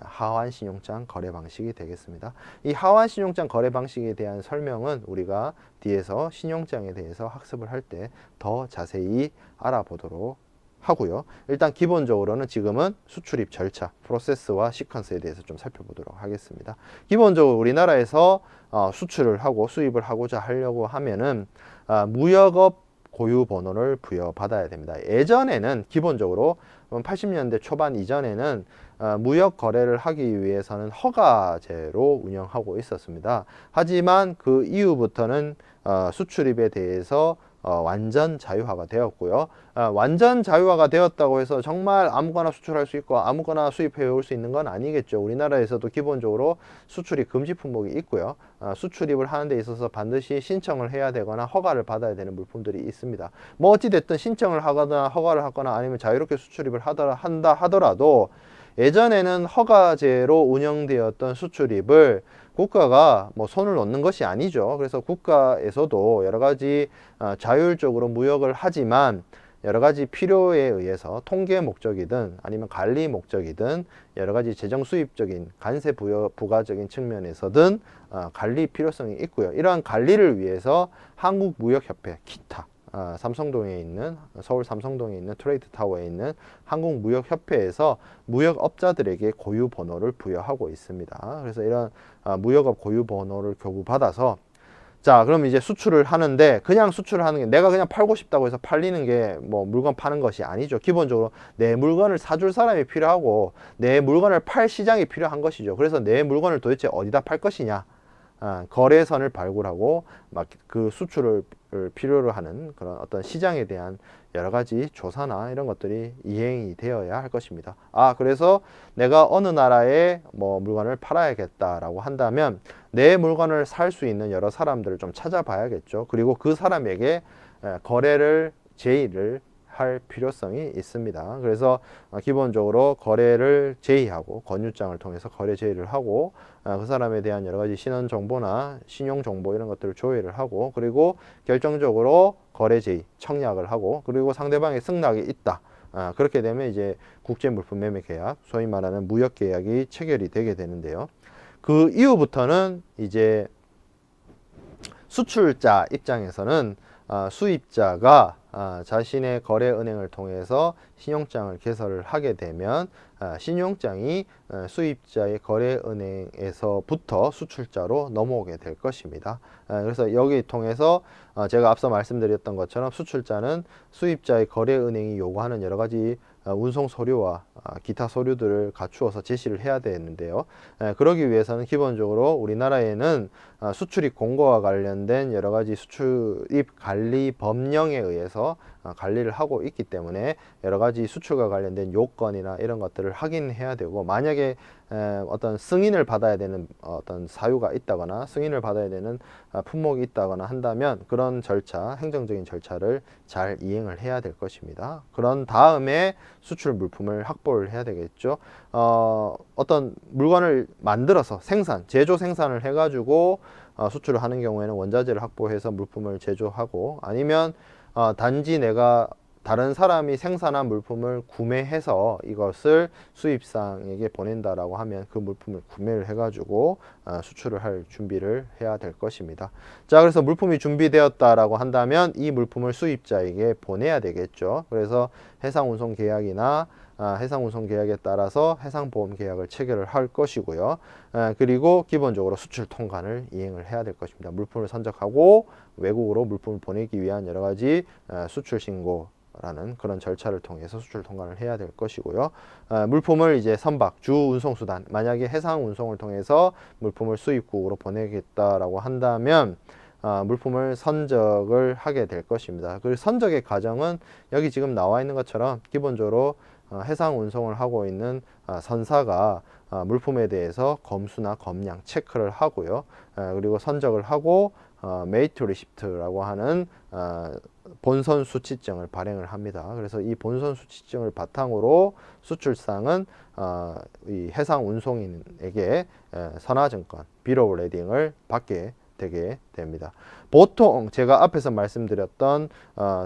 A: 하환신용장 거래 방식이 되겠습니다. 이 하환신용장 거래 방식에 대한 설명은 우리가 뒤에서 신용장에 대해서 학습을 할 때 더 자세히 알아보도록 하고요. 일단 기본적으로는 지금은 수출입 절차, 프로세스와 시퀀스에 대해서 좀 살펴보도록 하겠습니다. 기본적으로 우리나라에서 수출을 하고 수입을 하려고 하면은 무역업 고유 번호를 부여받아야 됩니다. 예전에는 기본적으로 80년대 초반 이전에는 무역 거래를 하기 위해서는 허가제로 운영하고 있었습니다. 하지만 그 이후부터는 수출입에 대해서 완전 자유화가 되었고요. 완전 자유화가 되었다고 해서 정말 아무거나 수출할 수 있고 아무거나 수입해 올 수 있는 건 아니겠죠. 우리나라에서도 기본적으로 수출입 금지 품목이 있고요. 수출입을 하는 데 있어서 반드시 신청을 해야 되거나 허가를 받아야 되는 물품들이 있습니다. 뭐 어찌됐든 신청을 하거나 허가를 하거나 아니면 자유롭게 수출입을 한다 하더라도, 예전에는 허가제로 운영되었던 수출입을 국가가 뭐 손을 놓는 것이 아니죠. 그래서 국가에서도 여러 가지 자율적으로 무역을 하지만 여러 가지 필요에 의해서 통계 목적이든 아니면 관리 목적이든 여러 가지 재정 수입적인 간세 부가적인 측면에서든 관리 필요성이 있고요. 이러한 관리를 위해서 한국무역협회 기타, 삼성동에 있는, 서울 삼성동에 있는 트레이드 타워에 있는 한국무역협회에서 무역업자들에게 고유 번호를 부여하고 있습니다. 그래서 이런 무역업 고유 번호를 교부받아서, 자, 그럼 이제 수출을 하는데, 그냥 수출을 하는 게 내가 그냥 팔고 싶다고 해서 팔리는 게 뭐 물건 파는 것이 아니죠. 기본적으로 내 물건을 사줄 사람이 필요하고 내 물건을 팔 시장이 필요한 것이죠. 그래서 내 물건을 도대체 어디다 팔 것이냐, 거래선을 발굴하고 막 그 수출을 필요로 하는 그런 어떤 시장에 대한 여러 가지 조사나 이런 것들이 이행이 되어야 할 것입니다. 그래서 내가 어느 나라에 뭐 물건을 팔아야겠다라고 한다면 내 물건을 살 수 있는 여러 사람들을 좀 찾아봐야겠죠. 그리고 그 사람에게 거래를 제의를 할 필요성이 있습니다. 그래서 기본적으로 거래를 제의하고 권유장을 통해서 거래 제의를 하고, 그 사람에 대한 여러 가지 신원 정보나 신용 정보 이런 것들을 조회를 하고, 그리고 결정적으로 거래 제의 청약을 하고, 그리고 상대방의 승낙이 있다, 그렇게 되면 이제 국제 물품 매매 계약, 소위 말하는 무역 계약이 체결이 되게 되는데요. 그 이후부터는 이제 수출자 입장에서는 수입자가 자신의 거래은행을 통해서 신용장을 개설을 하게 되면 신용장이 수입자의 거래은행에서부터 수출자로 넘어오게 될 것입니다. 그래서 여기 통해서 제가 앞서 말씀드렸던 것처럼 수출자는 수입자의 거래은행이 요구하는 여러 가지 운송 서류와 기타 서류들을 갖추어서 제시를 해야 되는데요. 그러기 위해서는 기본적으로 우리나라에는 수출입 공고와 관련된 여러 가지 수출입 관리 법령에 의해서 관리를 하고 있기 때문에 여러 가지 수출과 관련된 요건이나 이런 것들을 확인해야 되고, 만약에 어떤 승인을 받아야 되는 어떤 사유가 있다거나 승인을 받아야 되는 품목이 있다거나 한다면 그런 절차, 행정적인 절차를 잘 이행을 해야 될 것입니다. 그런 다음에 수출 물품을 확보를 해야 되겠죠. 어떤 물건을 만들어서 제조 생산을 해가지고 수출을 하는 경우에는 원자재를 확보해서 물품을 제조하고, 아니면 단지 내가 다른 사람이 생산한 물품을 구매해서 이것을 수입상에게 보낸다라고 하면 그 물품을 구매를 해가지고 수출을 할 준비를 해야 될 것입니다. 자, 그래서 물품이 준비되었다라고 한다면 이 물품을 수입자에게 보내야 되겠죠. 그래서 해상운송 계약이나 해상운송 계약에 따라서 해상보험 계약을 체결을 할 것이고요. 그리고 기본적으로 수출 통관을 이행을 해야 될 것입니다. 물품을 선적하고 외국으로 물품을 보내기 위한 여러 가지 수출 신고라는 그런 절차를 통해서 수출 통관을 해야 될 것이고요. 물품을 이제 선박, 주 운송수단, 만약에 해상 운송을 통해서 물품을 수입국으로 보내겠다라고 한다면 물품을 선적을 하게 될 것입니다. 그리고 선적의 과정은 여기 지금 나와 있는 것처럼 기본적으로 해상 운송을 하고 있는 선사가 물품에 대해서 검수나 검량 체크를 하고요. 그리고 선적을 하고 메이트 리시프트라고 하는 본선 수치증을 발행을 합니다. 그래서 이 본선 수치증을 바탕으로 수출상은 이 해상 운송인에게 선화증권 비ll of lading을 받게 되게 됩니다. 보통 제가 앞에서 말씀드렸던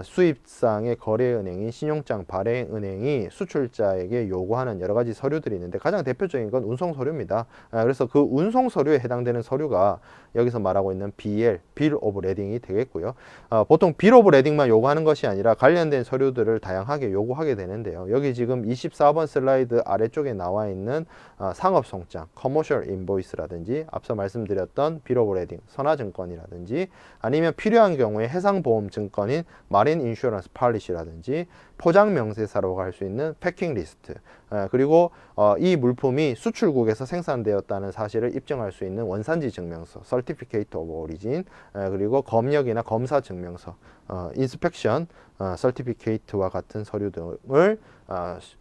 A: 수입상의 거래은행인 신용장 발행은행이 수출자에게 요구하는 여러 가지 서류들이 있는데 가장 대표적인 건 운송 서류입니다. 그래서 그 운송 서류에 해당되는 서류가 여기서 말하고 있는 BL, Bill of Lading이 되겠고요. 보통 Bill of Lading만 요구하는 것이 아니라 관련된 서류들을 다양하게 요구하게 되는데요. 여기 지금 24번 슬라이드 아래쪽에 나와 있는 상업송장, Commercial Invoice라든지 앞서 말씀드렸던 Bill of Lading, 선화증권이라든지 아니면 필요한 경우에 해상보험증권인 마린 인슈런스 팔리시라든지 포장명세사라고 할 수 있는 패킹 리스트, 그리고 이 물품이 수출국에서 생산되었다는 사실을 입증할 수 있는 원산지 증명서, Certificate of Origin, 그리고 검역이나 검사 증명서, Inspection Certificate와 같은 서류 등을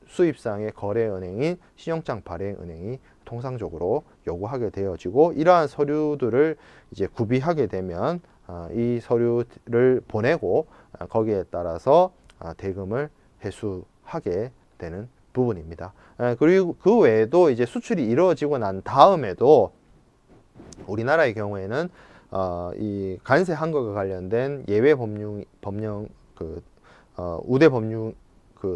A: 수입상의 거래은행인 신용장 발행은행이 통상적으로 요구하게 되어지고, 이러한 서류들을 이제 구비하게 되면 이 서류를 보내고 거기에 따라서 대금을 회수하게 되는 부분입니다. 그리고 그 외에도 이제 수출이 이루어지고 난 다음에도 우리나라의 경우에는 이 관세 한거가 관련된 예외 법령 우대 법률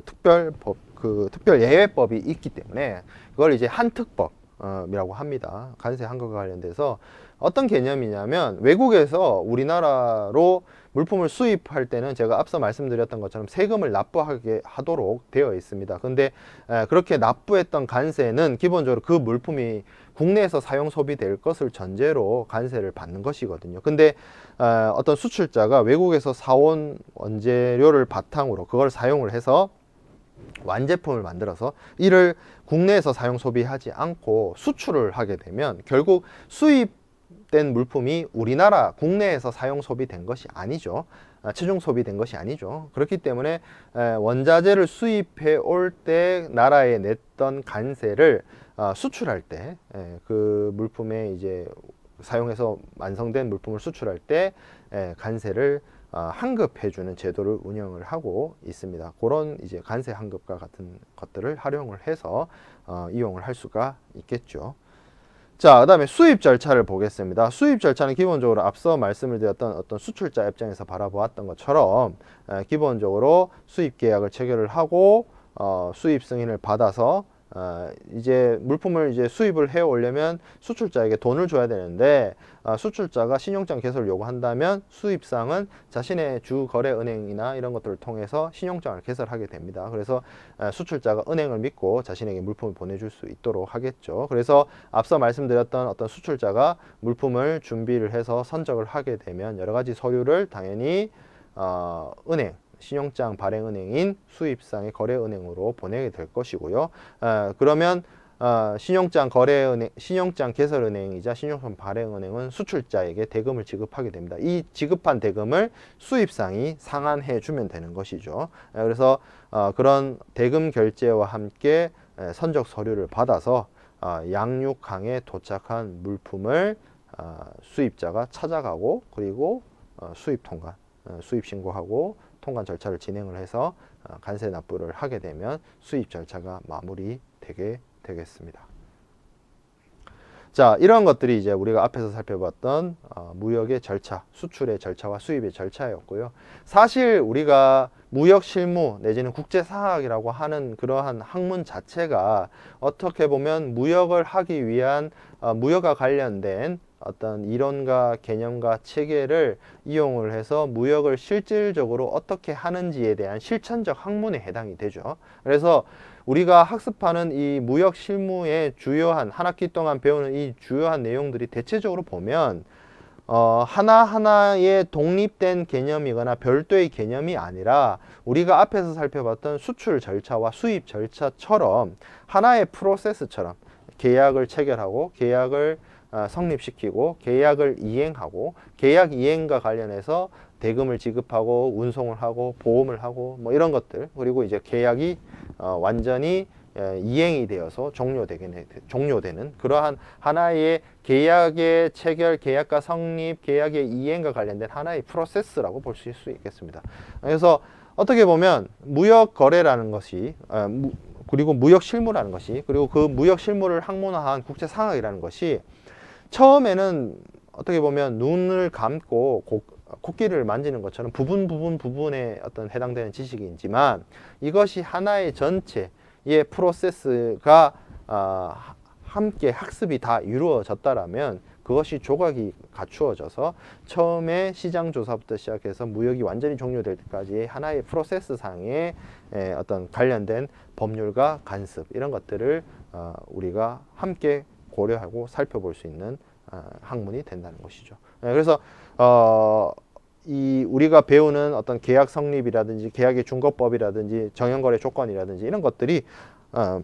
A: 특별 예외법이 있기 때문에 그걸 이제 한특법이라고 합니다. 관세 한거가 관련돼서 어떤 개념이냐면, 외국에서 우리나라로 물품을 수입할 때는 제가 앞서 말씀드렸던 것처럼 세금을 납부하게 하도록 되어 있습니다. 근데 그렇게 납부했던 관세는 기본적으로 그 물품이 국내에서 사용 소비될 것을 전제로 관세를 받는 것이거든요. 근데 어떤 수출자가 외국에서 사온 원재료를 바탕으로 그걸 사용을 해서 완제품을 만들어서 이를 국내에서 사용 소비하지 않고 수출을 하게 되면 결국 수입된 물품이 우리나라 국내에서 사용 소비된 것이 아니죠. 최종 소비된 것이 아니죠. 그렇기 때문에 원자재를 수입해 올 때 나라에 냈던 관세를 수출할 때 그 물품에 이제 사용해서 완성된 물품을 수출할 때 관세를 환급해주는 제도를 운영을 하고 있습니다. 그런 이제 관세 환급과 같은 것들을 활용을 해서 이용을 할 수가 있겠죠. 자, 그 다음에 수입 절차를 보겠습니다. 수입 절차는 기본적으로 앞서 말씀을 드렸던 어떤 수출자 입장에서 바라보았던 것처럼 기본적으로 수입 계약을 체결을 하고 수입 승인을 받아서 이제 물품을 이제 수입을 해 오려면 수출자에게 돈을 줘야 되는데, 수출자가 신용장 개설을 요구한다면 수입상은 자신의 주 거래 은행이나 이런 것들을 통해서 신용장을 개설하게 됩니다. 그래서 수출자가 은행을 믿고 자신에게 물품을 보내줄 수 있도록 하겠죠. 그래서 앞서 말씀드렸던 어떤 수출자가 물품을 준비를 해서 선적을 하게 되면 여러 가지 서류를 당연히 은행, 신용장 발행은행인 수입상의 거래은행으로 보내게 될 것이고요. 그러면 신용장 거래은행, 신용장 개설은행이자 신용장 발행은행은 수출자에게 대금을 지급하게 됩니다. 이 지급한 대금을 수입상이 상환해 주면 되는 것이죠. 그래서 그런 대금 결제와 함께 선적 서류를 받아서 양육항에 도착한 물품을 수입자가 찾아가고, 그리고 수입 통관, 수입 신고하고 통관 절차를 진행을 해서 관세 납부를 하게 되면 수입 절차가 마무리되게 되겠습니다. 자, 이런 것들이 이제 우리가 앞에서 살펴봤던 무역의 절차, 수출의 절차와 수입의 절차였고요. 사실 우리가 무역 실무 내지는 국제사학이라고 하는 그러한 학문 자체가 어떻게 보면 무역을 하기 위한 무역과 관련된 어떤 이론과 개념과 체계를 이용을 해서 무역을 실질적으로 어떻게 하는지에 대한 실천적 학문에 해당이 되죠. 그래서 우리가 학습하는 이 무역 실무의 주요한 한 학기 동안 배우는 이 주요한 내용들이 대체적으로 보면 하나하나의 독립된 개념이거나 별도의 개념이 아니라 우리가 앞에서 살펴봤던 수출 절차와 수입 절차처럼 하나의 프로세스처럼 계약을 체결하고 계약을 성립시키고 계약을 이행하고 계약 이행과 관련해서 대금을 지급하고 운송을 하고 보험을 하고 뭐 이런 것들, 그리고 이제 계약이 완전히 이행이 되어서 종료되는 그러한 하나의 계약의 체결, 계약과 성립, 계약의 이행과 관련된 하나의 프로세스라고 볼 수 있겠습니다. 그래서 어떻게 보면 무역 거래라는 것이 그리고 무역 실무라는 것이 그리고 그 무역 실무를 학문화한 국제 상학이라는 것이 처음에는 어떻게 보면 눈을 감고 코끼리를 만지는 것처럼 부분에 어떤 해당되는 지식이지만 이것이 하나의 전체의 프로세스가 함께 학습이 다 이루어졌다라면 그것이 조각이 갖추어져서 처음에 시장 조사부터 시작해서 무역이 완전히 종료될 때까지의 하나의 프로세스 상의 어떤 관련된 법률과 간섭 이런 것들을 우리가 함께 고려하고 살펴볼 수 있는 학문이 된다는 것이죠. 그래서 우리가 배우는 어떤 계약 성립이라든지 계약의 준거법이라든지 정형거래 조건이라든지 이런 것들이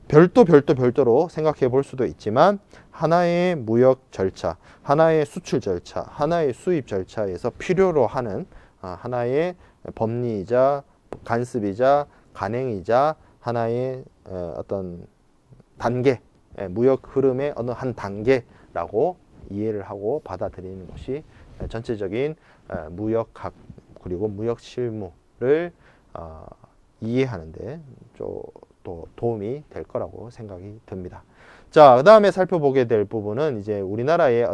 A: 별도로 생각해 볼 수도 있지만 하나의 무역 절차, 하나의 수출 절차, 하나의 수입 절차에서 필요로 하는 하나의 법리이자 간섭이자 간행이자 하나의 어떤 단계, 무역 흐름의 어느 한 단계라고 이해를 하고 받아들이는 것이 전체적인 무역학 그리고 무역 실무를 이해하는데 또 도움이 될 거라고 생각이 듭니다. 자, 그 다음에 살펴보게 될 부분은 이제 우리나라에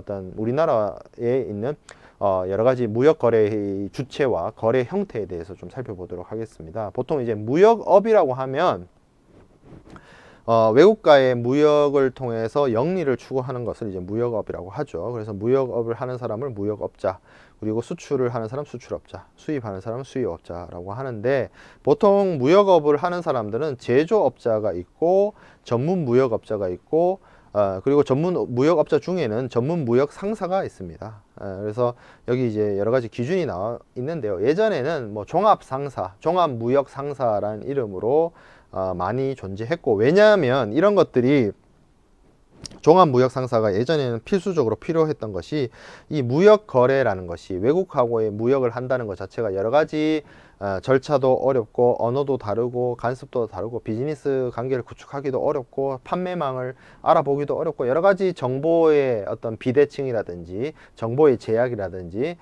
A: 있는 여러 가지 무역 거래의 주체와 거래 형태에 대해서 좀 살펴보도록 하겠습니다. 보통 이제 무역업이라고 하면 외국과의 무역을 통해서 영리를 추구하는 것을 이제 무역업이라고 하죠. 그래서 무역업을 하는 사람을 무역업자, 그리고 수출을 하는 사람 수출업자, 수입하는 사람은 수입업자라고 하는데 보통 무역업을 하는 사람들은 제조업자가 있고 전문 무역업자가 있고 그리고 전문 무역업자 중에는 전문 무역 상사가 있습니다. 그래서 여기 이제 여러 가지 기준이 나와 있는데요. 예전에는 뭐 종합 상사, 종합 무역 상사라는 이름으로 많이 존재했고, 왜냐하면 이런 것들이 종합무역 상사가 예전에는 필수적으로 필요했던 것이 이 무역 거래라는 것이 외국하고의 무역을 한다는 것 자체가 여러 가지 절차도 어렵고 언어도 다르고 간섭도 다르고 비즈니스 관계를 구축하기도 어렵고 판매망을 알아보기도 어렵고 여러 가지 정보의 어떤 비대칭이라든지 정보의 제약이라든지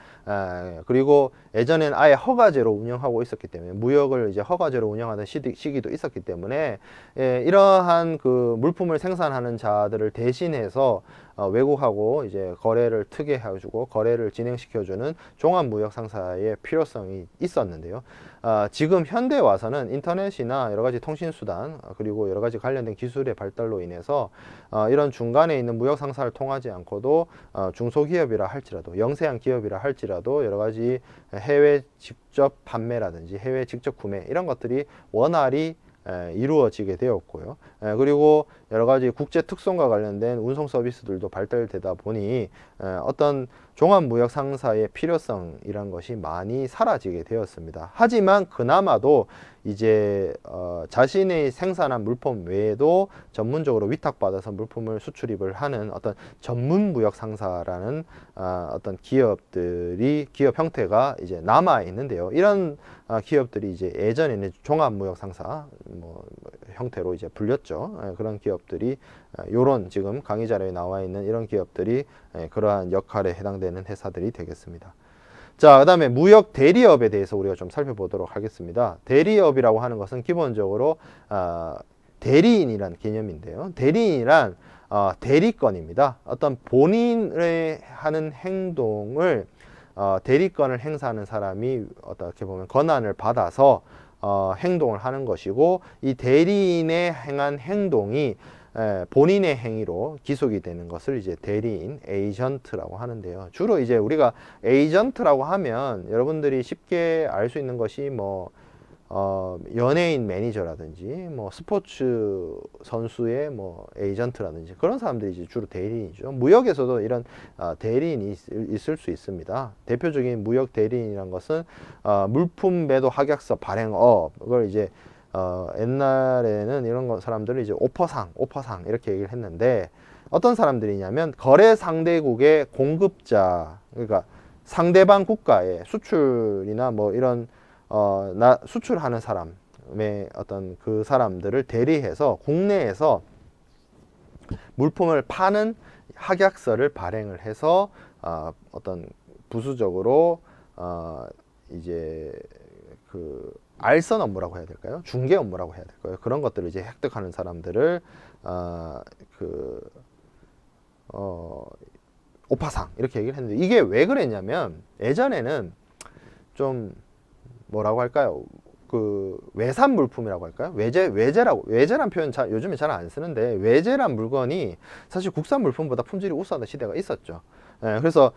A: 그리고 예전에는 아예 허가제로 운영하고 있었기 때문에 무역을 이제 허가제로 운영하던 시기도 있었기 때문에 이러한 그 물품을 생산하는 자들을 대신해서 외국하고 이제 거래를 트게 해주고 거래를 진행시켜주는 종합무역 상사의 필요성이 있었는데요. 지금 현대에 와서는 인터넷이나 여러 가지 통신수단 그리고 여러 가지 관련된 기술의 발달로 인해서 이런 중간에 있는 무역 상사를 통하지 않고도 중소기업이라 할지라도 영세한 기업이라 할지라도 여러 가지 해외 직접 판매라든지 해외 직접 구매 이런 것들이 원활히 이루어지게 되었고요. 그리고 여러 가지 국제 특성과 관련된 운송 서비스들도 발달되다 보니 어떤 종합무역 상사의 필요성이란 것이 많이 사라지게 되었습니다. 하지만 그나마도 이제 자신의 생산한 물품 외에도 전문적으로 위탁받아서 물품을 수출입을 하는 어떤 전문 무역 상사라는 어떤 기업 형태가 이제 남아 있는데요. 이런 기업들이 이제 예전에는 종합무역 상사 형태로 이제 불렸죠. 그런 기업들이 요런 지금 강의 자료에 나와 있는 이런 기업들이 그러한 역할에 해당되는 회사들이 되겠습니다. 자, 그 다음에 무역 대리업에 대해서 우리가 좀 살펴보도록 하겠습니다. 대리업이라고 하는 것은 기본적으로 대리인이란 개념인데요. 대리인이란 대리권입니다. 어떤 본인의 하는 행동을 대리권을 행사하는 사람이 어떻게 보면 권한을 받아서 행동을 하는 것이고, 이 대리인의 행한 행동이 본인의 행위로 기속이 되는 것을 이제 대리인, 에이전트라고 하는데요. 주로 이제 우리가 에이전트라고 하면 여러분들이 쉽게 알 수 있는 것이 연예인 매니저라든지 스포츠 선수의 에이전트라든지 그런 사람들이 이제 주로 대리인이죠. 무역에서도 이런 대리인이 있을 수 있습니다. 대표적인 무역 대리인이란 것은 물품 매도 확약서 발행업, 그걸 이제 옛날에는 이런 사람들을 이제 오퍼상 이렇게 얘기를 했는데, 어떤 사람들이냐면 거래 상대국의 공급자, 그러니까 상대방 국가에 수출이나 이런 수출하는 사람, 위탁의 어떤 그 사람들을 대리해서 국내에서 물품을 파는 확약서를 발행을 해서 어떤 부수적으로 이제 그 알선 업무라고 해야 될까요? 중개 업무라고 해야 될까요? 그런 것들을 이제 획득하는 사람들을 오파상 이렇게 얘기를 했는데, 이게 왜 그랬냐면 예전에는 좀 뭐라고 할까요? 그 외산 물품이라고 할까요? 외제란 표현 요즘에 잘 안 쓰는데, 외제란 물건이 사실 국산 물품보다 품질이 우수하던 시대가 있었죠. 그래서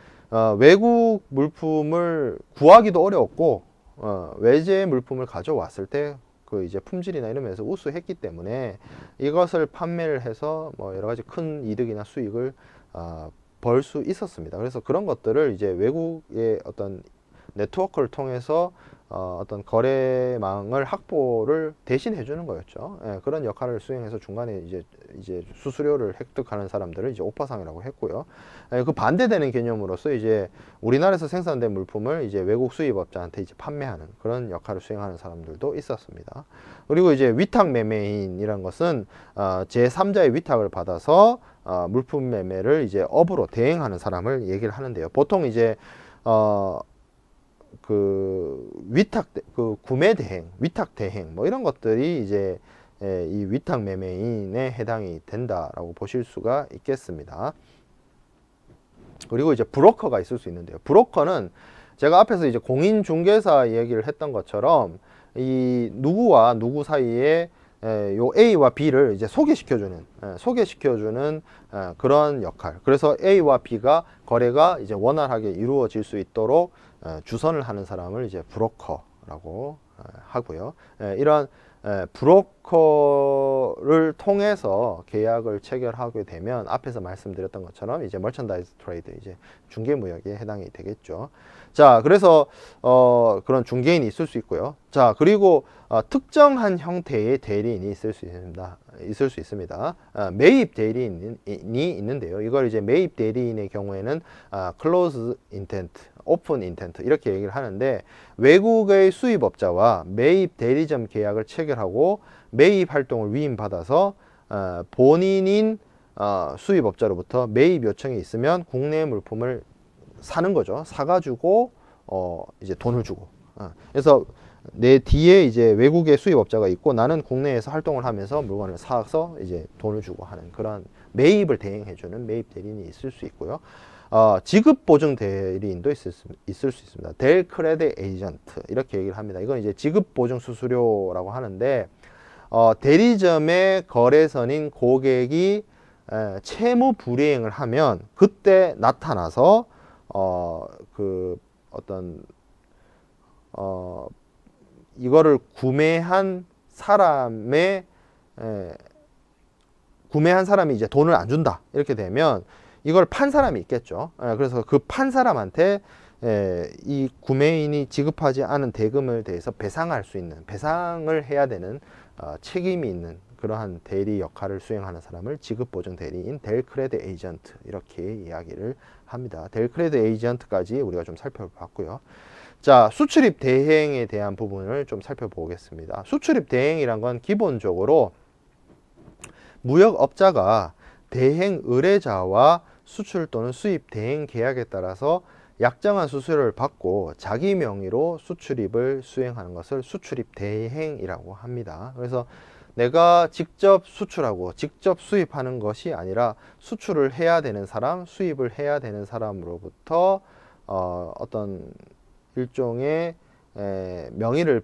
A: 외국 물품을 구하기도 어려웠고, 외제 물품을 가져왔을 때 그 이제 품질이나 이런 면에서 우수했기 때문에 이것을 판매를 해서 뭐 여러 가지 큰 이득이나 수익을 벌 수 있었습니다. 그래서 그런 것들을 이제 외국의 어떤 네트워크를 통해서 어떤 거래망을 확보를 대신 해주는 거였죠. 그런 역할을 수행해서 중간에 이제 수수료를 획득하는 사람들을 이제 오파상이라고 했고요. 그 반대되는 개념으로서 이제 우리나라에서 생산된 물품을 이제 외국 수입업자한테 이제 판매하는 그런 역할을 수행하는 사람들도 있었습니다. 그리고 이제 위탁 매매인이란 것은 제3자의 위탁을 받아서 물품 매매를 이제 업으로 대행하는 사람을 얘기를 하는데요. 보통 이제 그 구매 대행, 위탁 대행 뭐 이런 것들이 이제 이 위탁 매매인에 해당이 된다라고 보실 수가 있겠습니다. 그리고 이제 브로커가 있을 수 있는데요. 브로커는 제가 앞에서 이제 공인중개사 얘기를 했던 것처럼 이 누구와 누구 사이에 요 A와 B를 이제 소개시켜주는 그런 역할. 그래서 A와 B가 거래가 이제 원활하게 이루어질 수 있도록 주선을 하는 사람을 이제 브로커라고 하고요. 이런 브로커를 통해서 계약을 체결하게 되면 앞에서 말씀드렸던 것처럼 이제 머천다이즈 트레이드, 이제 중개무역에 해당이 되겠죠. 자, 그래서 그런 중개인이 있을 수 있고요. 자, 그리고 특정한 형태의 대리인이 있을 수 있습니다. 매입 대리인이 있는데요. 이걸 이제 매입 대리인의 경우에는 close intent, open intent 이렇게 얘기를 하는데, 외국의 수입업자와 매입 대리점 계약을 체결하고 매입 활동을 위임받아서 본인인 수입업자로부터 매입 요청이 있으면 국내 물품을 사는 거죠. 사가지고 이제 돈을 주고. 그래서 내 뒤에 이제 외국의 수입업자가 있고 나는 국내에서 활동을 하면서 물건을 사서 이제 돈을 주고 하는 그런 매입을 대행해주는 매입 대리인이 있을 수 있고요. 지급 보증 대리인도 있을 수 있습니다. 델 크레딧 에이전트 이렇게 얘기를 합니다. 이건 이제 지급 보증 수수료라고 하는데, 대리점의 거래선인 고객이 채무 불이행을 하면 그때 나타나서 이거를 구매한 사람이 이제 돈을 안 준다 이렇게 되면 이걸 판 사람이 있겠죠. 그래서 그 판 사람한테 이 구매인이 지급하지 않은 대금을 대해서 배상을 해야 되는 책임이 있는 그러한 대리 역할을 수행하는 사람을 지급보증 대리인 델 크레딧 에이전트 이렇게 이야기를 합니다. 델 크레딧 에이전트까지 우리가 좀 살펴봤고요. 자, 수출입 대행에 대한 부분을 좀 살펴보겠습니다. 수출입 대행이란 건 기본적으로 무역업자가 대행 의뢰자와 수출 또는 수입 대행 계약에 따라서 약정한 수수료를 받고 자기 명의로 수출입을 수행하는 것을 수출입 대행이라고 합니다. 그래서 내가 직접 수출하고 직접 수입하는 것이 아니라 수출을 해야 되는 사람, 수입을 해야 되는 사람으로부터 어떤 일종의 명의를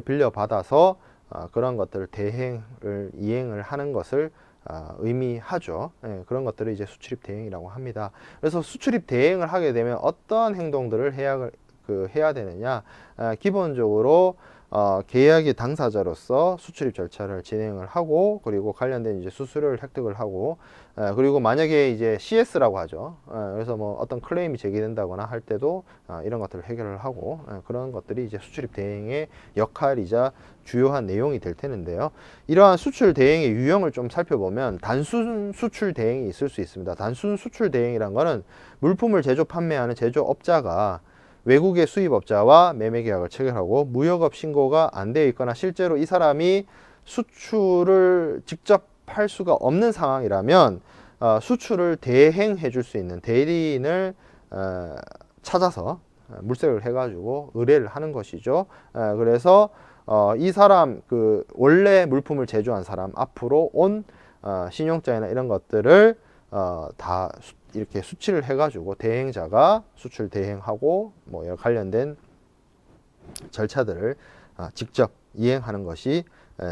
A: 빌려받아서 그런 것들을 이행을 하는 것을 의미하죠. 그런 것들을 이제 수출입 대행이라고 합니다. 그래서 수출입 대행을 하게 되면 어떤 행동들을 해야 되느냐? 기본적으로 계약의 당사자로서 수출입 절차를 진행을 하고, 그리고 관련된 이제 수수료를 획득을 하고, 그리고 만약에 이제 CS라고 하죠. 그래서 뭐 어떤 클레임이 제기된다거나 할 때도 이런 것들을 해결을 하고, 그런 것들이 이제 수출입 대행의 역할이자 주요한 내용이 될 텐데요. 이러한 수출 대행의 유형을 좀 살펴보면 단순 수출 대행이 있을 수 있습니다. 단순 수출 대행이란 거는 물품을 제조 판매하는 제조업자가 외국의 수입업자와 매매 계약을 체결하고 무역업 신고가 안 되어 있거나 실제로 이 사람이 수출을 직접 할 수가 없는 상황이라면 수출을 대행해 줄 수 있는 대리인을 찾아서 물색을 해가지고 의뢰를 하는 것이죠. 그래서 이 사람 그 원래 물품을 제조한 사람 앞으로 온 신용장이나 이런 것들을 다 이렇게 수치를 해가지고 대행자가 수출 대행하고 뭐 여러 관련된 절차들을 직접 이행하는 것이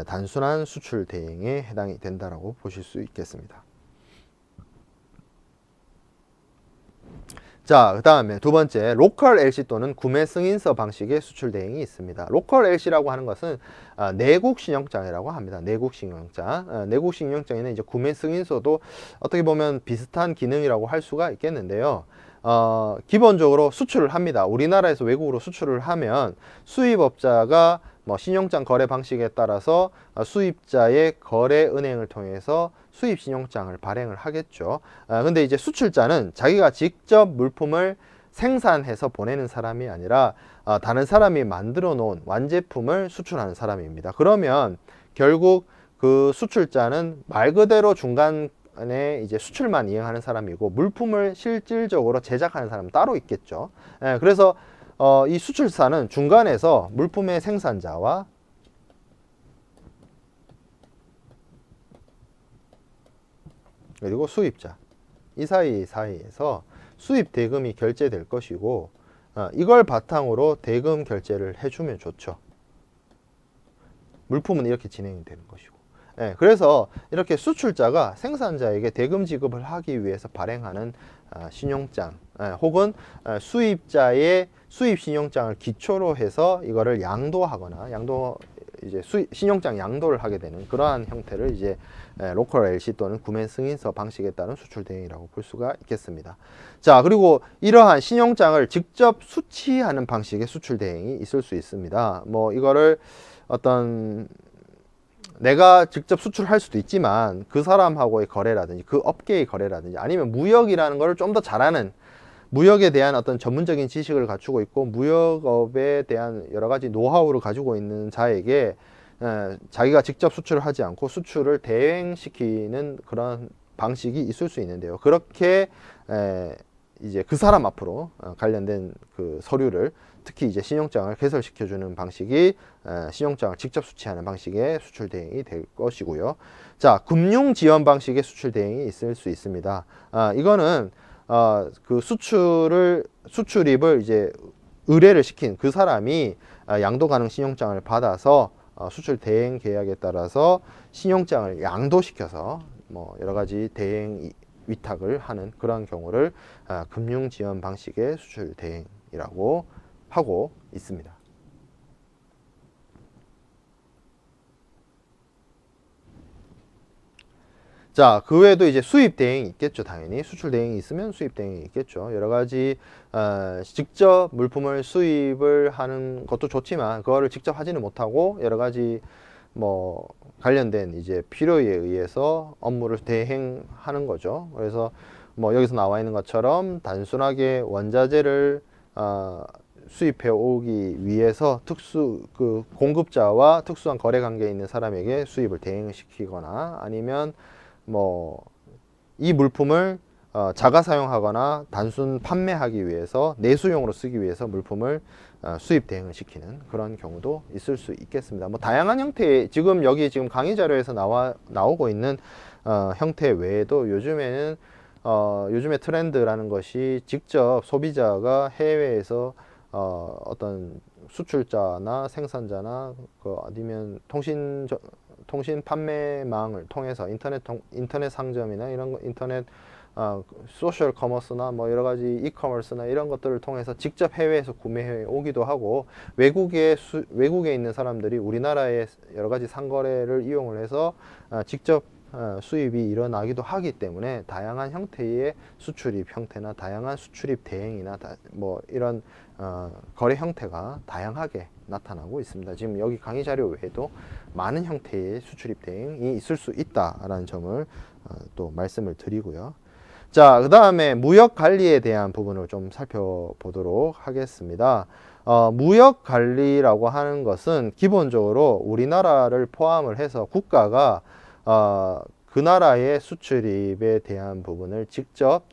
A: 단순한 수출 대행에 해당이 된다라고 보실 수 있겠습니다. 자, 그 다음에 두 번째, 로컬 LC 또는 구매 승인서 방식의 수출 대행이 있습니다. 로컬 LC라고 하는 것은 내국 신용장이라고 합니다. 내국 신용장. 내국 신용장에는 이제 구매 승인서도 어떻게 보면 비슷한 기능이라고 할 수가 있겠는데요. 기본적으로 수출을 합니다. 우리나라에서 외국으로 수출을 하면 수입업자가 뭐 신용장 거래 방식에 따라서 수입자의 거래 은행을 통해서 수입 신용장을 발행을 하겠죠. 근데 이제 수출자는 자기가 직접 물품을 생산해서 보내는 사람이 아니라 다른 사람이 만들어 놓은 완제품을 수출하는 사람입니다. 그러면 결국 그 수출자는 말 그대로 중간에 이제 수출만 이행하는 사람이고 물품을 실질적으로 제작하는 사람은 따로 있겠죠. 그래서 이 수출사는 중간에서 물품의 생산자와 그리고 수입자 이 사이에서 수입 대금이 결제될 것이고 이걸 바탕으로 대금 결제를 해주면 좋죠. 물품은 이렇게 진행이 되는 것이고. 그래서 이렇게 수출자가 생산자에게 대금 지급을 하기 위해서 발행하는 신용장 혹은 수입자의 수입 신용장을 기초로 해서 이거를 양도하거나 이제 신용장 양도를 하게 되는 그러한 형태를 이제 로컬 LC 또는 구매 승인서 방식에 따른 수출 대행이라고 볼 수가 있겠습니다. 자, 그리고 이러한 신용장을 직접 수취하는 방식의 수출 대행이 있을 수 있습니다. 뭐 이거를 어떤 내가 직접 수출할 수도 있지만 그 사람하고의 거래라든지 그 업계의 거래라든지 아니면 무역이라는 걸 좀 더 잘하는 무역에 대한 어떤 전문적인 지식을 갖추고 있고 무역업에 대한 여러 가지 노하우를 가지고 있는 자에게 자기가 직접 수출을 하지 않고 수출을 대행시키는 그런 방식이 있을 수 있는데요. 그렇게 이제 그 사람 앞으로 관련된 그 서류를 특히 이제 신용장을 개설시켜주는 방식이 신용장을 직접 수취하는 방식의 수출 대행이 될 것이고요. 자, 금융 지원 방식의 수출 대행이 있을 수 있습니다. 이거는 그 수출입을 이제 의뢰를 시킨 그 사람이 양도 가능 신용장을 받아서 수출 대행 계약에 따라서 신용장을 양도시켜서 뭐 여러 가지 대행 위탁을 하는 그런 경우를 금융 지원 방식의 수출 대행이라고 하고 있습니다. 자, 그 외에도 이제 수입 대행이 있겠죠. 당연히 수출 대행이 있으면 수입 대행이 있겠죠. 여러 가지 직접 물품을 수입을 하는 것도 좋지만 그거를 직접 하지는 못하고 여러 가지 뭐 관련된 이제 필요에 의해서 업무를 대행하는 거죠. 그래서 뭐 여기서 나와 있는 것처럼 단순하게 원자재를 수입해 오기 위해서 그 공급자와 특수한 거래 관계에 있는 사람에게 수입을 대행시키거나 아니면 뭐 이 물품을 자가 사용하거나 단순 판매하기 위해서 내수용으로 쓰기 위해서 물품을 수입 대행을 시키는 그런 경우도 있을 수 있겠습니다. 뭐 다양한 형태의 지금 여기 지금 강의 자료에서 나오고 있는 형태 외에도 요즘에는 요즘의 트렌드라는 것이 직접 소비자가 해외에서 어떤 수출자나 생산자나 아니면 통신 판매망을 통해서 인터넷 상점이나 이런 인터넷 소셜 커머스나 뭐 여러 가지 이커머스나 이런 것들을 통해서 직접 해외에서 구매해 오기도 하고 외국에 있는 사람들이 우리나라의 여러 가지 상거래를 이용을 해서 직접 수입이 일어나기도 하기 때문에 다양한 형태의 수출입 형태나 다양한 수출입 대행이나 뭐 이런 거래 형태가 다양하게 나타나고 있습니다. 지금 여기 강의 자료 외에도 많은 형태의 수출입 대행이 있을 수 있다라는 점을 또 말씀을 드리고요. 자, 그 다음에 무역 관리에 대한 부분을 좀 살펴보도록 하겠습니다. 무역 관리라고 하는 것은 기본적으로 우리나라를 포함을 해서 국가가 그 나라의 수출입에 대한 부분을 직접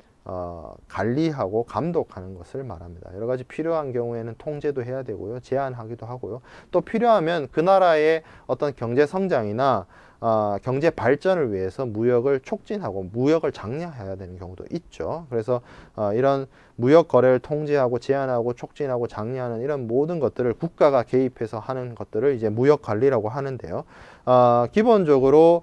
A: 관리하고 감독하는 것을 말합니다. 여러 가지 필요한 경우에는 통제도 해야 되고요, 제한하기도 하고요. 또 필요하면 그 나라의 어떤 경제 성장이나 경제 발전을 위해서 무역을 촉진하고 무역을 장려해야 되는 경우도 있죠. 그래서 이런 무역 거래를 통제하고 제한하고 촉진하고 장려하는 이런 모든 것들을 국가가 개입해서 하는 것들을 이제 무역 관리라고 하는데요. 기본적으로